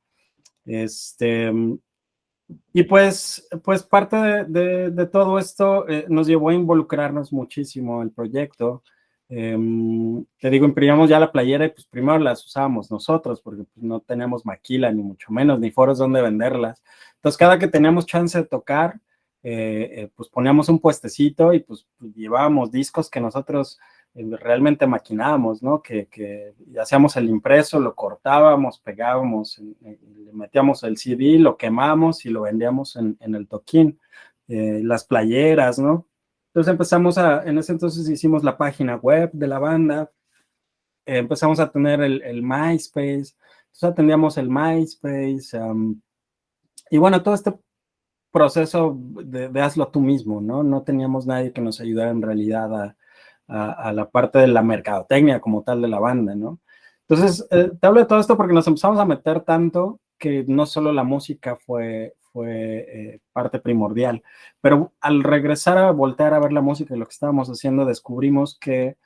Y pues parte de todo esto nos llevó a involucrarnos muchísimo en el proyecto. Te digo, imprimíamos ya la playera y pues primero las usábamos nosotros porque pues, no teníamos maquila, ni mucho menos, ni foros donde venderlas. Entonces, cada que teníamos chance de tocar, pues poníamos un puestecito y pues llevábamos discos que nosotros realmente maquinábamos, ¿no? Que hacíamos el impreso, lo cortábamos, pegábamos, le metíamos el CD, lo quemamos y lo vendíamos en el toquín, las playeras, ¿no? Entonces empezamos en ese entonces hicimos la página web de la banda, empezamos a tener el MySpace, entonces atendíamos el MySpace, y bueno, todo este proceso de hazlo tú mismo, ¿no? No teníamos nadie que nos ayudara en realidad a la parte de la mercadotecnia como tal de la banda, ¿no? Entonces, te hablo de todo esto porque nos empezamos a meter tanto que no solo la música fue parte primordial, pero al regresar a voltear a ver la música y lo que estábamos haciendo, descubrimos que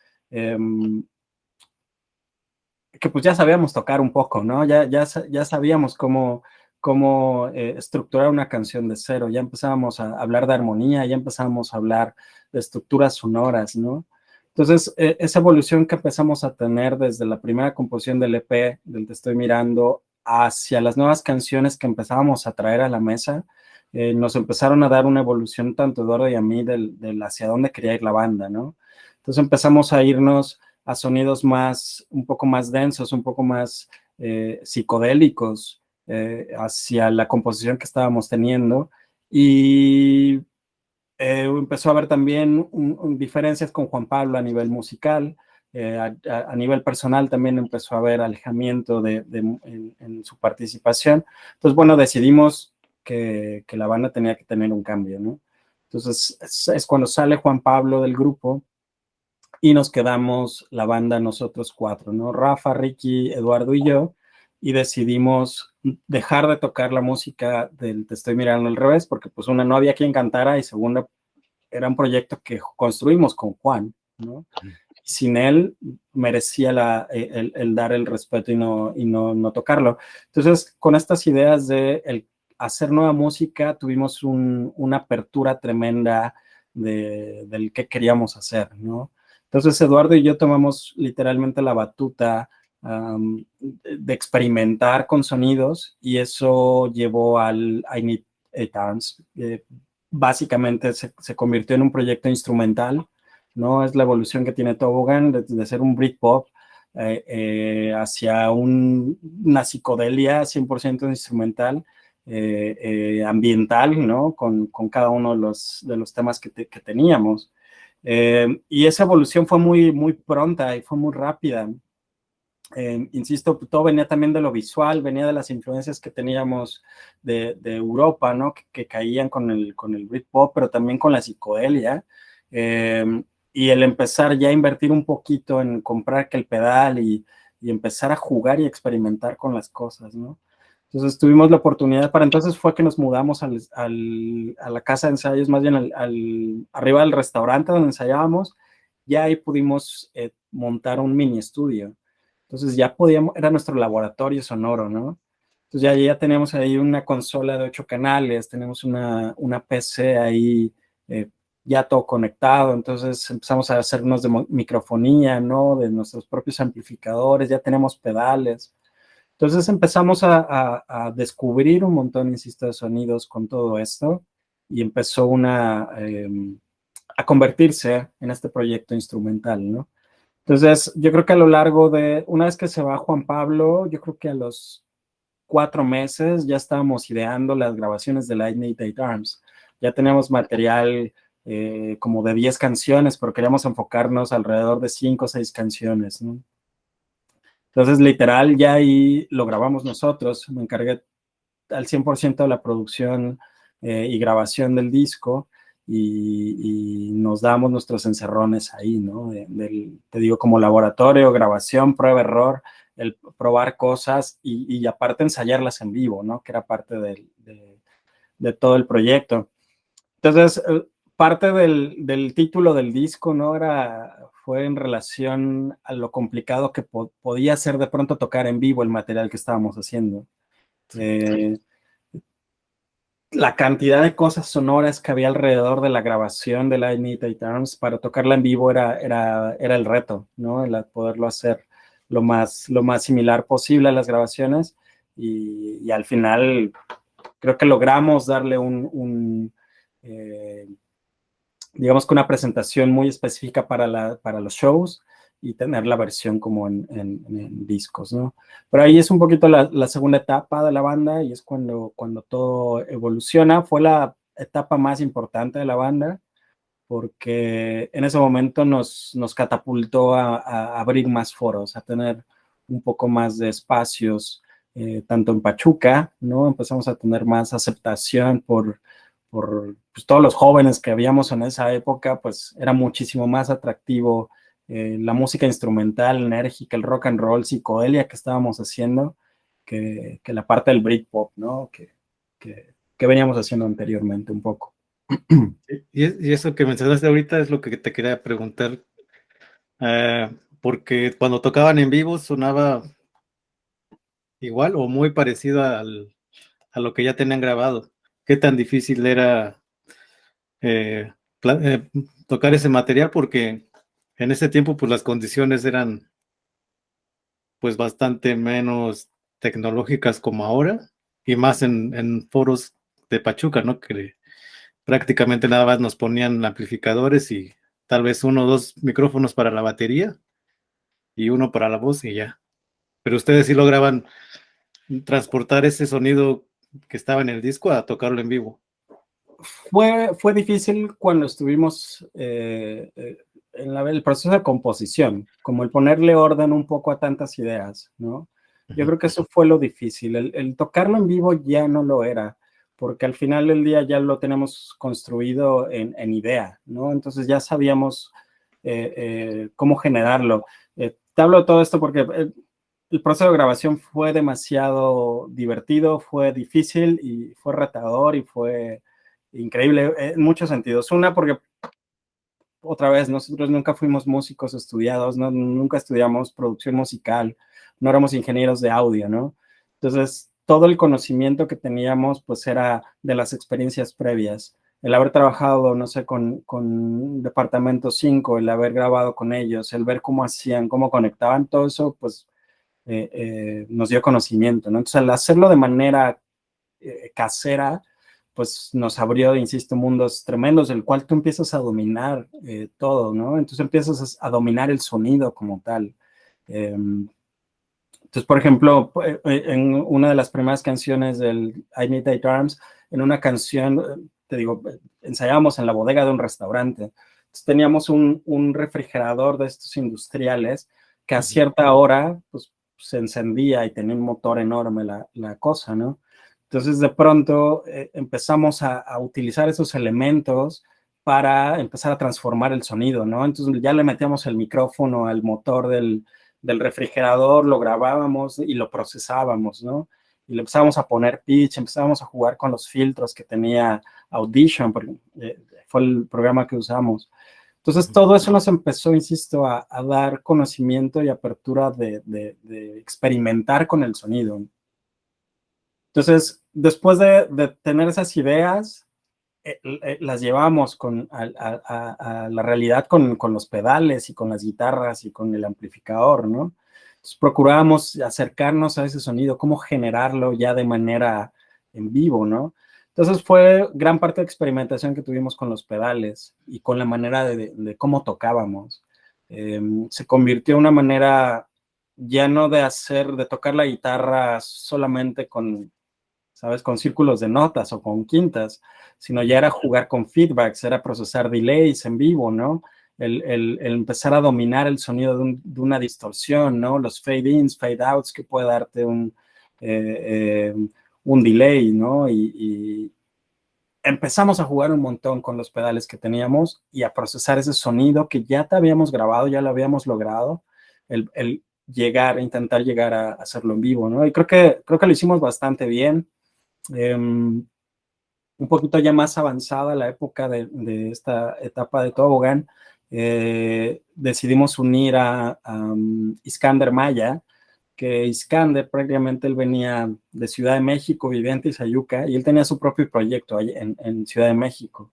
pues ya sabíamos tocar un poco, ¿no? Ya sabíamos cómo estructurar una canción de cero, ya empezábamos a hablar de armonía, ya empezábamos a hablar de estructuras sonoras, ¿no? Entonces, esa evolución que empezamos a tener desde la primera composición del EP, del Te estoy mirando, hacia las nuevas canciones que empezábamos a traer a la mesa, nos empezaron a dar una evolución tanto Eduardo y a mí del hacia dónde quería ir la banda, ¿no? Entonces empezamos a irnos a sonidos un poco más densos, un poco más psicodélicos hacia la composición que estábamos teniendo y empezó a haber también diferencias con Juan Pablo a nivel musical, a nivel personal también empezó a haber alejamiento en su participación. Entonces, bueno, decidimos que la banda tenía que tener un cambio, ¿no? Entonces, es cuando sale Juan Pablo del grupo y nos quedamos la banda nosotros cuatro, ¿no? Rafa, Ricky, Eduardo y yo, y decidimos dejar de tocar la música del Te estoy mirando al revés, porque pues una, no había quien cantara y segunda, era un proyecto que construimos con Juan, ¿no? Y sin él merecía el dar el respeto y no tocarlo. Entonces, con estas ideas de hacer nueva música, tuvimos una apertura tremenda del que queríamos hacer, ¿no? Entonces Eduardo y yo tomamos literalmente la batuta de experimentar con sonidos, y eso llevó al I Need 8 Arms. Básicamente se convirtió en un proyecto instrumental, ¿no? Es la evolución que tiene Toboggan de ser un Britpop hacia una psicodelia 100% instrumental, ambiental, ¿no? Con cada uno de los temas que teníamos. Y esa evolución fue muy pronta y fue muy rápida. Insisto, todo venía también de lo visual, venía de las influencias que teníamos de Europa, ¿no? Que caían con el Britpop, pero también con la psicodelia. Y el empezar ya a invertir un poquito en comprar que el pedal y empezar a jugar y experimentar con las cosas, ¿no? Entonces tuvimos la oportunidad, para entonces fue que nos mudamos a la casa de ensayos, más bien arriba del restaurante donde ensayábamos, ya ahí pudimos montar un mini estudio. Entonces ya podíamos, era nuestro laboratorio sonoro, ¿no? Entonces ya teníamos ahí una consola de 8 canales, tenemos una PC ahí, ya todo conectado, entonces empezamos a hacernos de microfonía, ¿no? De nuestros propios amplificadores, ya tenemos pedales. Entonces empezamos a descubrir un montón, insisto, de sonidos con todo esto, y empezó a convertirse en este proyecto instrumental, ¿no? Entonces, yo creo que a lo largo una vez que se va Juan Pablo, yo creo que a los 4 meses ya estábamos ideando las grabaciones de I Need 8 Arms. Ya teníamos material como de 10 canciones, pero queríamos enfocarnos alrededor de 5 o 6 canciones, ¿no? Entonces, literal, ya ahí lo grabamos nosotros. Me encargué al 100% de la producción y grabación del disco, y nos damos nuestros encerrones ahí, ¿no? Te digo, como laboratorio, grabación, prueba, error, el probar cosas y aparte ensayarlas en vivo, ¿no? Que era parte de todo el proyecto. Entonces, parte del título del disco, ¿no? Fue en relación a lo complicado que podía ser de pronto tocar en vivo el material que estábamos haciendo. La cantidad de cosas sonoras que había alrededor de la grabación de I Need 8 Arms, para tocarla en vivo era el reto, ¿no? El poderlo hacer lo más similar posible a las grabaciones, y al final creo que logramos darle digamos que una presentación muy específica para los shows, y tener la versión como en discos, ¿no? Pero ahí es un poquito la segunda etapa de la banda, y es cuando todo evoluciona. Fue la etapa más importante de la banda, porque en ese momento nos catapultó a abrir más foros, a tener un poco más de espacios, tanto en Pachuca, ¿no? Empezamos a tener más aceptación por pues, todos los jóvenes que habíamos en esa época, pues era muchísimo más atractivo la música instrumental, enérgica, el rock and roll, psicodelia que estábamos haciendo, que la parte del Britpop, ¿no? Que veníamos haciendo anteriormente un poco. Y eso que mencionaste ahorita es lo que te quería preguntar, porque cuando tocaban en vivo sonaba igual o muy parecido a lo que ya tenían grabado. ¿Qué tan difícil era tocar ese material? Porque en ese tiempo pues las condiciones eran pues bastante menos tecnológicas como ahora, y más en foros de Pachuca, ¿no? Que prácticamente nada más nos ponían amplificadores y tal vez 1 o 2 micrófonos para la batería y uno para la voz y ya. Pero ustedes sí lograban transportar ese sonido que estaba en el disco a tocarlo en vivo. Fue difícil cuando estuvimos en el proceso de composición, como el ponerle orden un poco a tantas ideas, ¿no? Yo creo que eso fue lo difícil. El tocarlo en vivo ya no lo era, porque al final del día ya lo tenemos construido en idea, ¿no? Entonces ya sabíamos cómo generarlo. Te hablo de todo esto porque el proceso de grabación fue demasiado divertido, fue difícil y fue retador y fue increíble en muchos sentidos. Una, porque otra vez, nosotros nunca fuimos músicos estudiados, ¿no? Nunca estudiamos producción musical, no éramos ingenieros de audio, ¿no? Entonces, todo el conocimiento que teníamos, pues era de las experiencias previas. El haber trabajado, no sé, con Departamento 5, el haber grabado con ellos, el ver cómo hacían, cómo conectaban, todo eso, pues nos dio conocimiento, ¿no? Entonces, al hacerlo de manera casera, pues nos abrió, insisto, mundos tremendos, del cual tú empiezas a dominar todo, ¿no? Entonces empiezas a dominar el sonido como tal. Entonces, por ejemplo, en una de las primeras canciones del I Need 8 Arms, en una canción, te digo, ensayábamos en la bodega de un restaurante. Entonces, teníamos un refrigerador de estos industriales que a cierta hora pues, se encendía y tenía un motor enorme la cosa, ¿no? Entonces, de pronto empezamos a utilizar esos elementos para empezar a transformar el sonido, ¿no? Entonces, ya le metíamos el micrófono al motor del refrigerador, lo grabábamos y lo procesábamos, ¿no? Y le empezábamos a poner pitch, empezábamos a jugar con los filtros que tenía Audition, porque fue el programa que usamos. Entonces, todo eso nos empezó, insisto, a dar conocimiento y apertura de experimentar con el sonido. Entonces, después de tener esas ideas, las llevamos a la realidad con los pedales y con las guitarras y con el amplificador, ¿no? Entonces, procurábamos acercarnos a ese sonido, cómo generarlo ya de manera en vivo, ¿no? Entonces fue gran parte de experimentación que tuvimos con los pedales y con la manera de cómo tocábamos. Se convirtió en una manera ya no de tocar la guitarra solamente con, ¿sabes? Con círculos de notas o con quintas, sino ya era jugar con feedbacks, era procesar delays en vivo, ¿no? El empezar a dominar el sonido de una distorsión, ¿no? Los fade-ins, fade-outs que puede darte un delay, ¿no? Y empezamos a jugar un montón con los pedales que teníamos y a procesar ese sonido que ya te habíamos grabado, ya lo habíamos logrado, el intentar llegar a hacerlo en vivo, ¿no? Y creo que lo hicimos bastante bien. Un poquito ya más avanzada la época de esta etapa de Tobogán, decidimos unir a Iskander Maya, que Iskander prácticamente él venía de Ciudad de México, vivía en Tizayuca, y él tenía su propio proyecto ahí en Ciudad de México.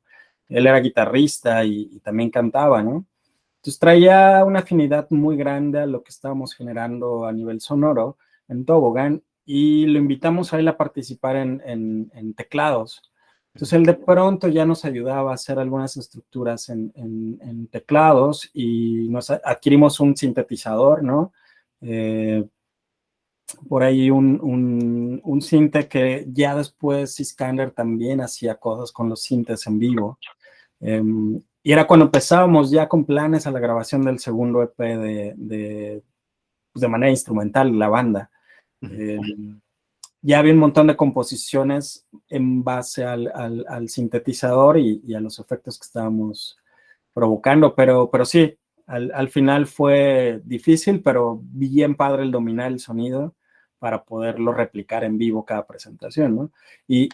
Él era guitarrista y también cantaba, ¿no? Entonces traía una afinidad muy grande a lo que estábamos generando a nivel sonoro en Tobogán, y lo invitamos a él a participar en teclados. Entonces él de pronto ya nos ayudaba a hacer algunas estructuras en teclados y nos adquirimos un sintetizador, ¿no? Por ahí un sinte que ya después Iskander también hacía cosas con los sintes en vivo. Y era cuando empezábamos ya con planes a la grabación del segundo EP pues de manera instrumental, la banda. Ya había un montón de composiciones en base al sintetizador y a los efectos que estábamos provocando, pero sí, al final fue difícil, pero bien padre el dominar el sonido para poderlo replicar en vivo cada presentación, ¿no? Y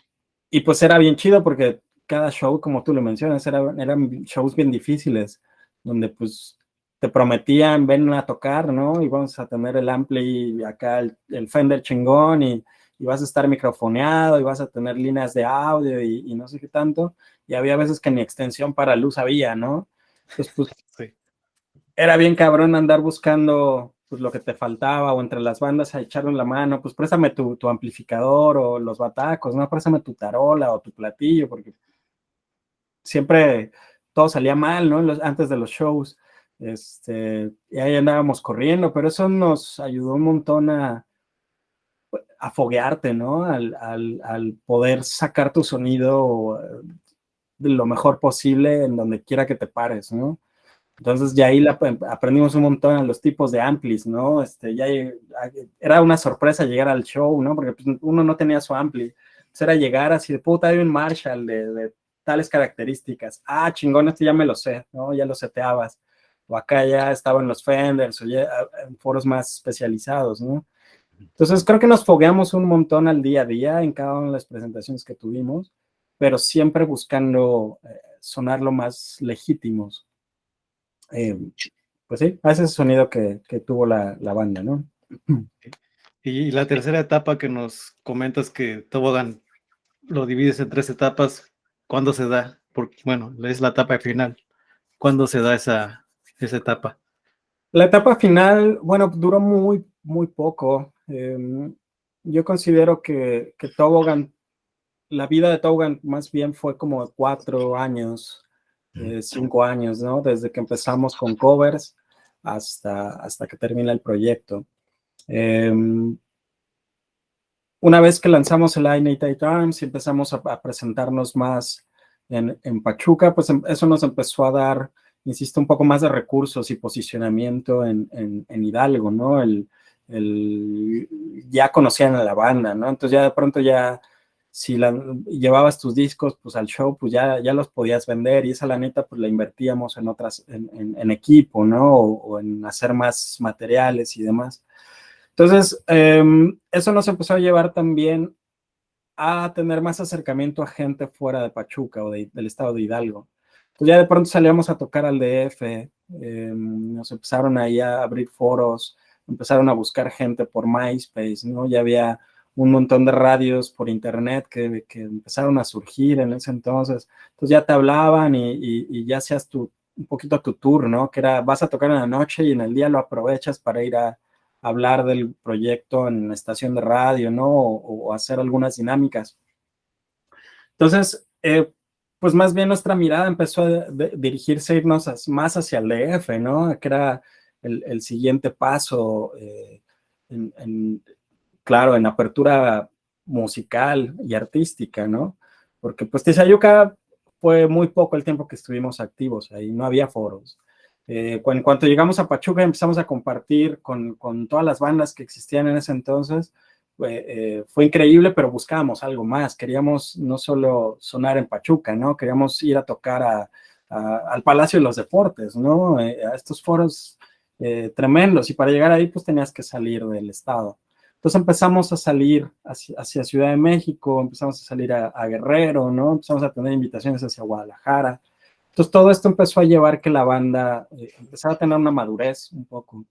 pues era bien chido porque cada show, como tú lo mencionas, eran shows bien difíciles, donde pues te prometían, ven a tocar, ¿no? Y vamos a tener el ampli acá, el Fender chingón, y vas a estar microfoneado, y vas a tener líneas de audio, y no sé qué tanto, y había veces que ni extensión para luz había, ¿no? Entonces, pues, sí, era bien cabrón andar buscando pues lo que te faltaba, o entre las bandas a echarle la mano, pues préstame tu amplificador, o los batacos, ¿no? Préstame tu tarola o tu platillo, porque siempre todo salía mal, ¿no? Antes de los shows. Y ahí andábamos corriendo, pero eso nos ayudó un montón a foguearte, ¿no? Al poder sacar tu sonido de lo mejor posible en donde quiera que te pares, ¿no? Entonces ya ahí aprendimos un montón a los tipos de amplis, ¿no? Ya era una sorpresa llegar al show, ¿no? Porque pues, uno no tenía su ampli. Entonces era llegar así de puta, hay un Marshall de tales características. Ah, chingón, ya me lo sé, ¿no? Ya lo seteabas. O acá ya estaban los Fenders, o ya en foros más especializados, ¿no? Entonces creo que nos fogueamos un montón al día a día en cada una de las presentaciones que tuvimos, pero siempre buscando sonar lo más legítimos. Pues sí, ese es el sonido que tuvo la banda, ¿no? Y la tercera etapa que nos comentas que Tobogán lo divides en 3 etapas, ¿cuándo se da? Porque, bueno, es la etapa final. ¿Cuándo se da esa etapa? La etapa final, bueno, duró muy muy poco. Yo considero que Tobogán, la vida de Tobogán más bien fue como 4 años, 5 años, ¿no? Desde que empezamos con covers hasta que termina el proyecto. Una vez que lanzamos el I Need Eight Arms y empezamos a presentarnos más en Pachuca, pues eso nos empezó a dar, insisto, un poco más de recursos y posicionamiento en Hidalgo, ¿no? Ya conocían a la banda, ¿no? Entonces ya de pronto ya, si llevabas tus discos pues al show, pues ya los podías vender y esa la neta pues la invertíamos en otras, en equipo, ¿no? O en hacer más materiales y demás. Entonces, eso nos empezó a llevar también a tener más acercamiento a gente fuera de Pachuca o del estado de Hidalgo. Entonces ya de pronto salíamos a tocar al DF, nos empezaron ahí a abrir foros, empezaron a buscar gente por MySpace, ¿no? Ya había un montón de radios por internet que empezaron a surgir en ese entonces. Entonces ya te hablaban y ya hacías un poquito tu tour, ¿no? Que era, vas a tocar en la noche y en el día lo aprovechas para ir a hablar del proyecto en la estación de radio, ¿no? O hacer algunas dinámicas. Entonces, pues más bien nuestra mirada empezó a dirigirse, irnos más hacia el DF, ¿no? Que era el siguiente paso, claro, en apertura musical y artística, ¿no? Porque pues Tizayuca fue muy poco el tiempo que estuvimos activos ahí, no había foros. En cuanto llegamos a Pachuca empezamos a compartir con todas las bandas que existían en ese entonces. Fue increíble, pero buscábamos algo más. Queríamos no solo sonar en Pachuca, ¿no? Queríamos ir a tocar al Palacio de los Deportes, ¿no? A estos foros tremendos. Y para llegar ahí, pues tenías que salir del estado. Entonces empezamos a salir hacia Ciudad de México, empezamos a salir a Guerrero, ¿no? Empezamos a tener invitaciones hacia Guadalajara. Entonces todo esto empezó a llevar que la banda empezara a tener una madurez un poco,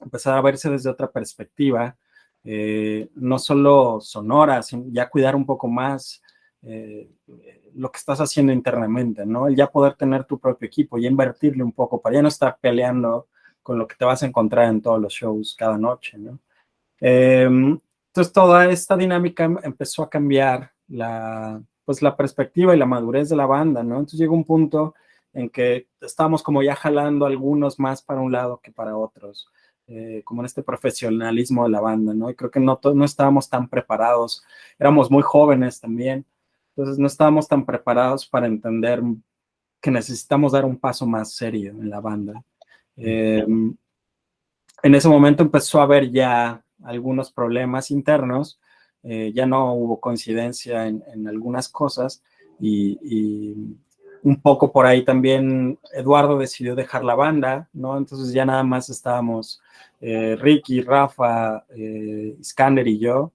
empezar a verse desde otra perspectiva, no solo sonora, sino ya cuidar un poco más lo que estás haciendo internamente, ¿no? El ya poder tener tu propio equipo y invertirle un poco para ya no estar peleando con lo que te vas a encontrar en todos los shows cada noche, ¿no? Entonces toda esta dinámica empezó a cambiar pues la perspectiva y la madurez de la banda, ¿no? Entonces llegó un punto en que estábamos como ya jalando algunos más para un lado que para otros, como en este profesionalismo de la banda, ¿no? Y creo que no estábamos tan preparados, éramos muy jóvenes también, entonces no estábamos tan preparados para entender que necesitamos dar un paso más serio en la banda. En ese momento empezó a haber ya algunos problemas internos, ya no hubo coincidencia en algunas cosas y un poco por ahí también Eduardo decidió dejar la banda, ¿no? Entonces ya nada más estábamos Ricky, Rafa, Scanner y yo,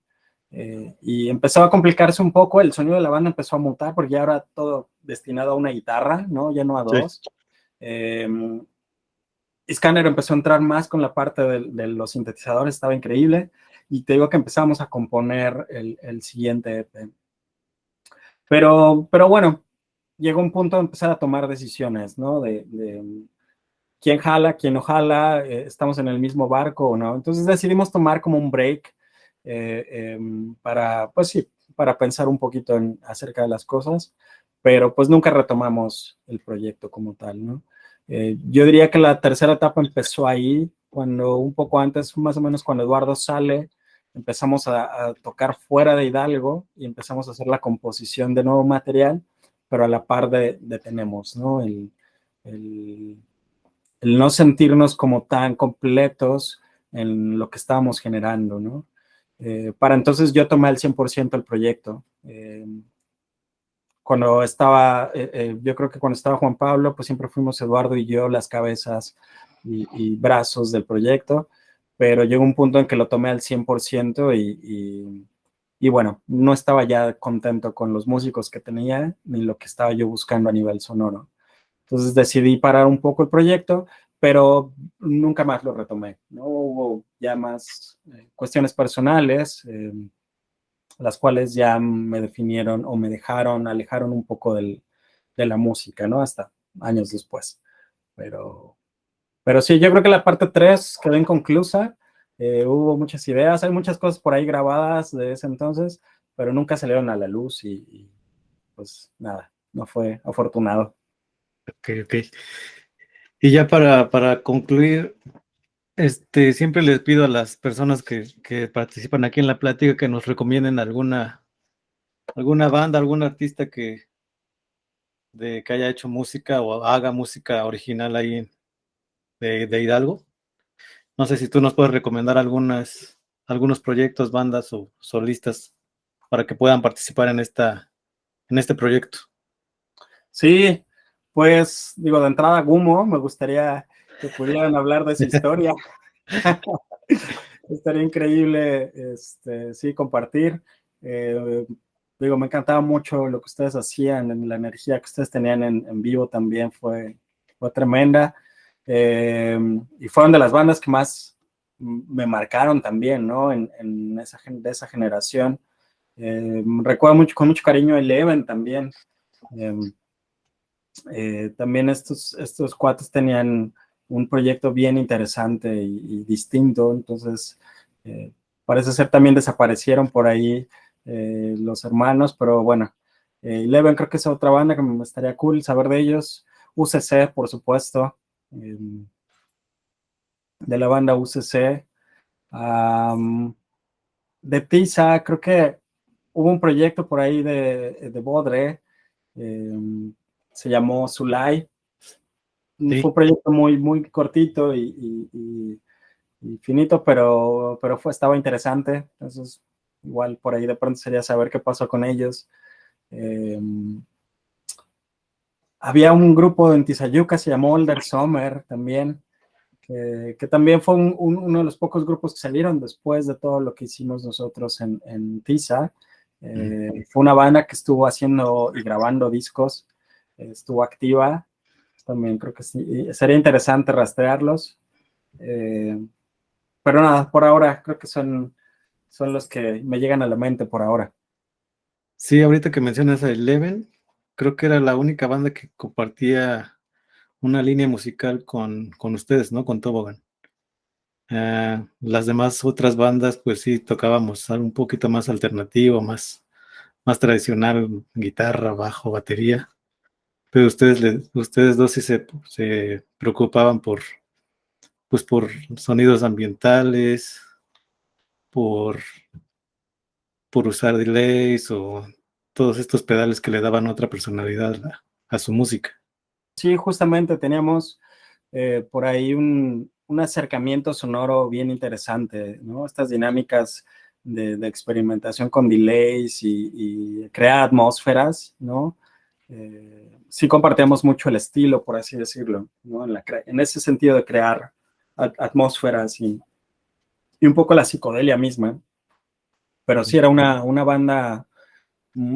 y empezó a complicarse un poco, el sonido de la banda empezó a mutar porque ya era todo destinado a una guitarra, ¿no? Ya no a dos. Sí. Scanner empezó a entrar más con la parte de los sintetizadores, estaba increíble, y te digo que empezamos a componer el siguiente EP. Pero bueno, llegó un punto de empezar a tomar decisiones, ¿no? De quién jala, quién no jala, estamos en el mismo barco o no. Entonces decidimos tomar como un break para, pues sí, para pensar un poquito acerca de las cosas, pero pues nunca retomamos el proyecto como tal, ¿no? Yo diría que la tercera etapa empezó ahí, cuando un poco antes, más o menos cuando Eduardo sale, empezamos a tocar fuera de Hidalgo y empezamos a hacer la composición de nuevo material, pero a la par tenemos, ¿no? El no sentirnos como tan completos en lo que estábamos generando, ¿no? Para entonces yo tomé al 100% el proyecto. Cuando estaba, yo creo que cuando estaba Juan Pablo, pues siempre fuimos Eduardo y yo las cabezas y brazos del proyecto, pero llegó un punto en que lo tomé al 100% y bueno, no estaba ya contento con los músicos que tenía ni lo que estaba yo buscando a nivel sonoro. Entonces decidí parar un poco el proyecto, pero nunca más lo retomé, ¿no? Hubo ya más cuestiones personales, las cuales ya me definieron o me alejaron un poco de la música, ¿no? Hasta años después. Pero sí, yo creo que la parte 3 quedó inconclusa. Hubo muchas ideas, hay muchas cosas por ahí grabadas de ese entonces, pero nunca salieron a la luz y pues nada, no fue afortunado. Ok, ok. Y ya para concluir, siempre les pido a las personas que participan aquí en la plática que nos recomienden alguna banda, algún artista que haya hecho música o haga música original ahí de Hidalgo. No sé si tú nos puedes recomendar algunos proyectos, bandas o solistas para que puedan participar en este proyecto. Sí, pues digo, de entrada Gumo, me gustaría que pudieran hablar de su historia. Estaría increíble, sí, compartir. Eh, Digo, me encantaba mucho lo que ustedes hacían, la energía que ustedes tenían en vivo también fue tremenda. Y fueron de las bandas que más me marcaron también, ¿no? De esa generación. Recuerdo mucho, con mucho cariño Eleven también. También estos cuates tenían un proyecto bien interesante y distinto, entonces parece ser también desaparecieron por ahí los hermanos, pero bueno, Eleven creo que es otra banda que me estaría cool saber de ellos. UCC, por supuesto, de la banda UCC. De Tiza, creo que hubo un proyecto por ahí de Bodre, se llamó Zulay. Sí, Fue un proyecto muy, muy cortito y finito, pero estaba interesante. Entonces, igual por ahí de pronto sería saber qué pasó con ellos. Eh, Había un grupo en Tizayuca, se llamó Older Summer también, que también fue uno de los pocos grupos que salieron después de todo lo que hicimos nosotros en Tiza. Fue una banda que estuvo haciendo y grabando discos, estuvo activa. También creo que sí, sería interesante rastrearlos. Pero nada, por ahora creo que son los que me llegan a la mente por ahora. sí, ahorita que mencionas a Eleven, creo que era la única banda que compartía una línea musical con ustedes, ¿no? Con Toboggan. Las demás otras bandas, pues sí, tocábamos algo un poquito más alternativo, más tradicional, guitarra, bajo, batería. Pero ustedes dos sí se preocupaban pues por sonidos ambientales, por, por usar delays o todos estos pedales que le daban otra personalidad a su música. Sí, justamente teníamos por ahí un acercamiento sonoro bien interesante, ¿no? Estas dinámicas de experimentación con delays y crear atmósferas, ¿no? Sí compartíamos mucho el estilo, por así decirlo, ¿no? En ese sentido de crear atmósferas y un poco la psicodelia misma, pero sí era una banda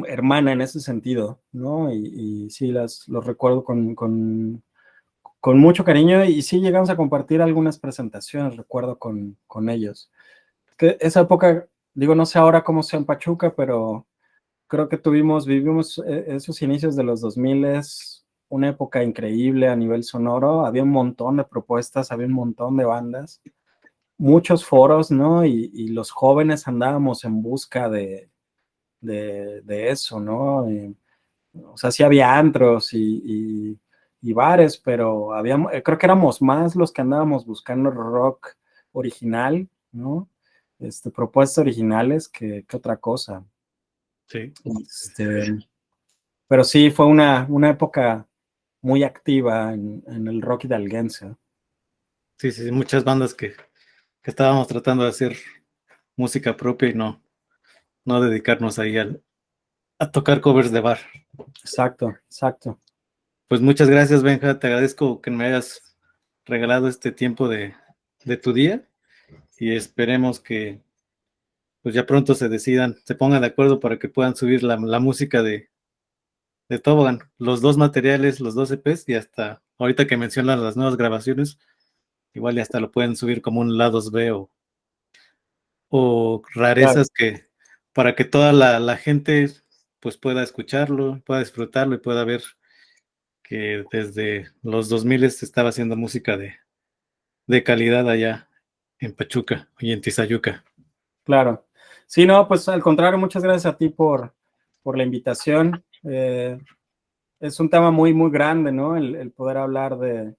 hermana en ese sentido, ¿no? Y sí, los recuerdo con mucho cariño y sí llegamos a compartir algunas presentaciones, recuerdo con ellos. Que esa época, digo, no sé ahora cómo sea en Pachuca, pero creo que vivimos esos inicios de los 2000, una época increíble a nivel sonoro, había un montón de propuestas, había un montón de bandas, muchos foros, ¿no? Y los jóvenes andábamos en busca de eso, ¿no? O sea, sí había antros y bares, pero creo que éramos más los que andábamos buscando rock original, ¿no? Propuestas originales que otra cosa. Sí, Pero sí, fue una época muy activa en el rock hidalguense. sí, sí, muchas bandas que estábamos tratando de hacer música propia y no dedicarnos ahí a tocar covers de bar. Exacto, exacto. Pues muchas gracias, Benja. Te agradezco que me hayas regalado este tiempo de tu día y esperemos que pues ya pronto se pongan de acuerdo para que puedan subir la música de Toboggan, los dos materiales, los dos EPs y hasta ahorita que mencionan las nuevas grabaciones, igual ya hasta lo pueden subir como un lados B o Claro. rarezas que para que toda la gente pues pueda escucharlo, pueda disfrutarlo y pueda ver que desde los 2000 se estaba haciendo música de calidad allá en Pachuca y en Tizayuca. Claro. Sí, no, pues al contrario, muchas gracias a ti por la invitación. Es un tema muy, muy grande, ¿no? El poder hablar de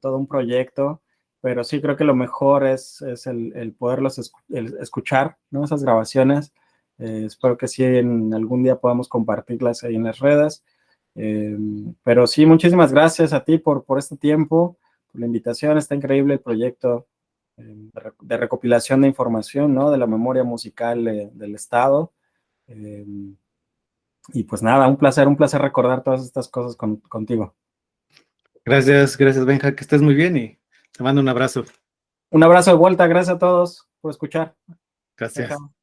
todo un proyecto, pero sí creo que lo mejor es el poderlos escuchar, ¿no? Esas grabaciones. Espero que sí en algún día podamos compartirlas ahí en las redes. Pero sí, muchísimas gracias a ti por este tiempo, por la invitación. Está increíble el proyecto de recopilación de información, ¿no? De la memoria musical del Estado. Y pues nada, un placer recordar todas estas cosas contigo. Gracias, Benja, que estés muy bien y te mando un abrazo. Un abrazo de vuelta, gracias a todos por escuchar. Gracias. Chao.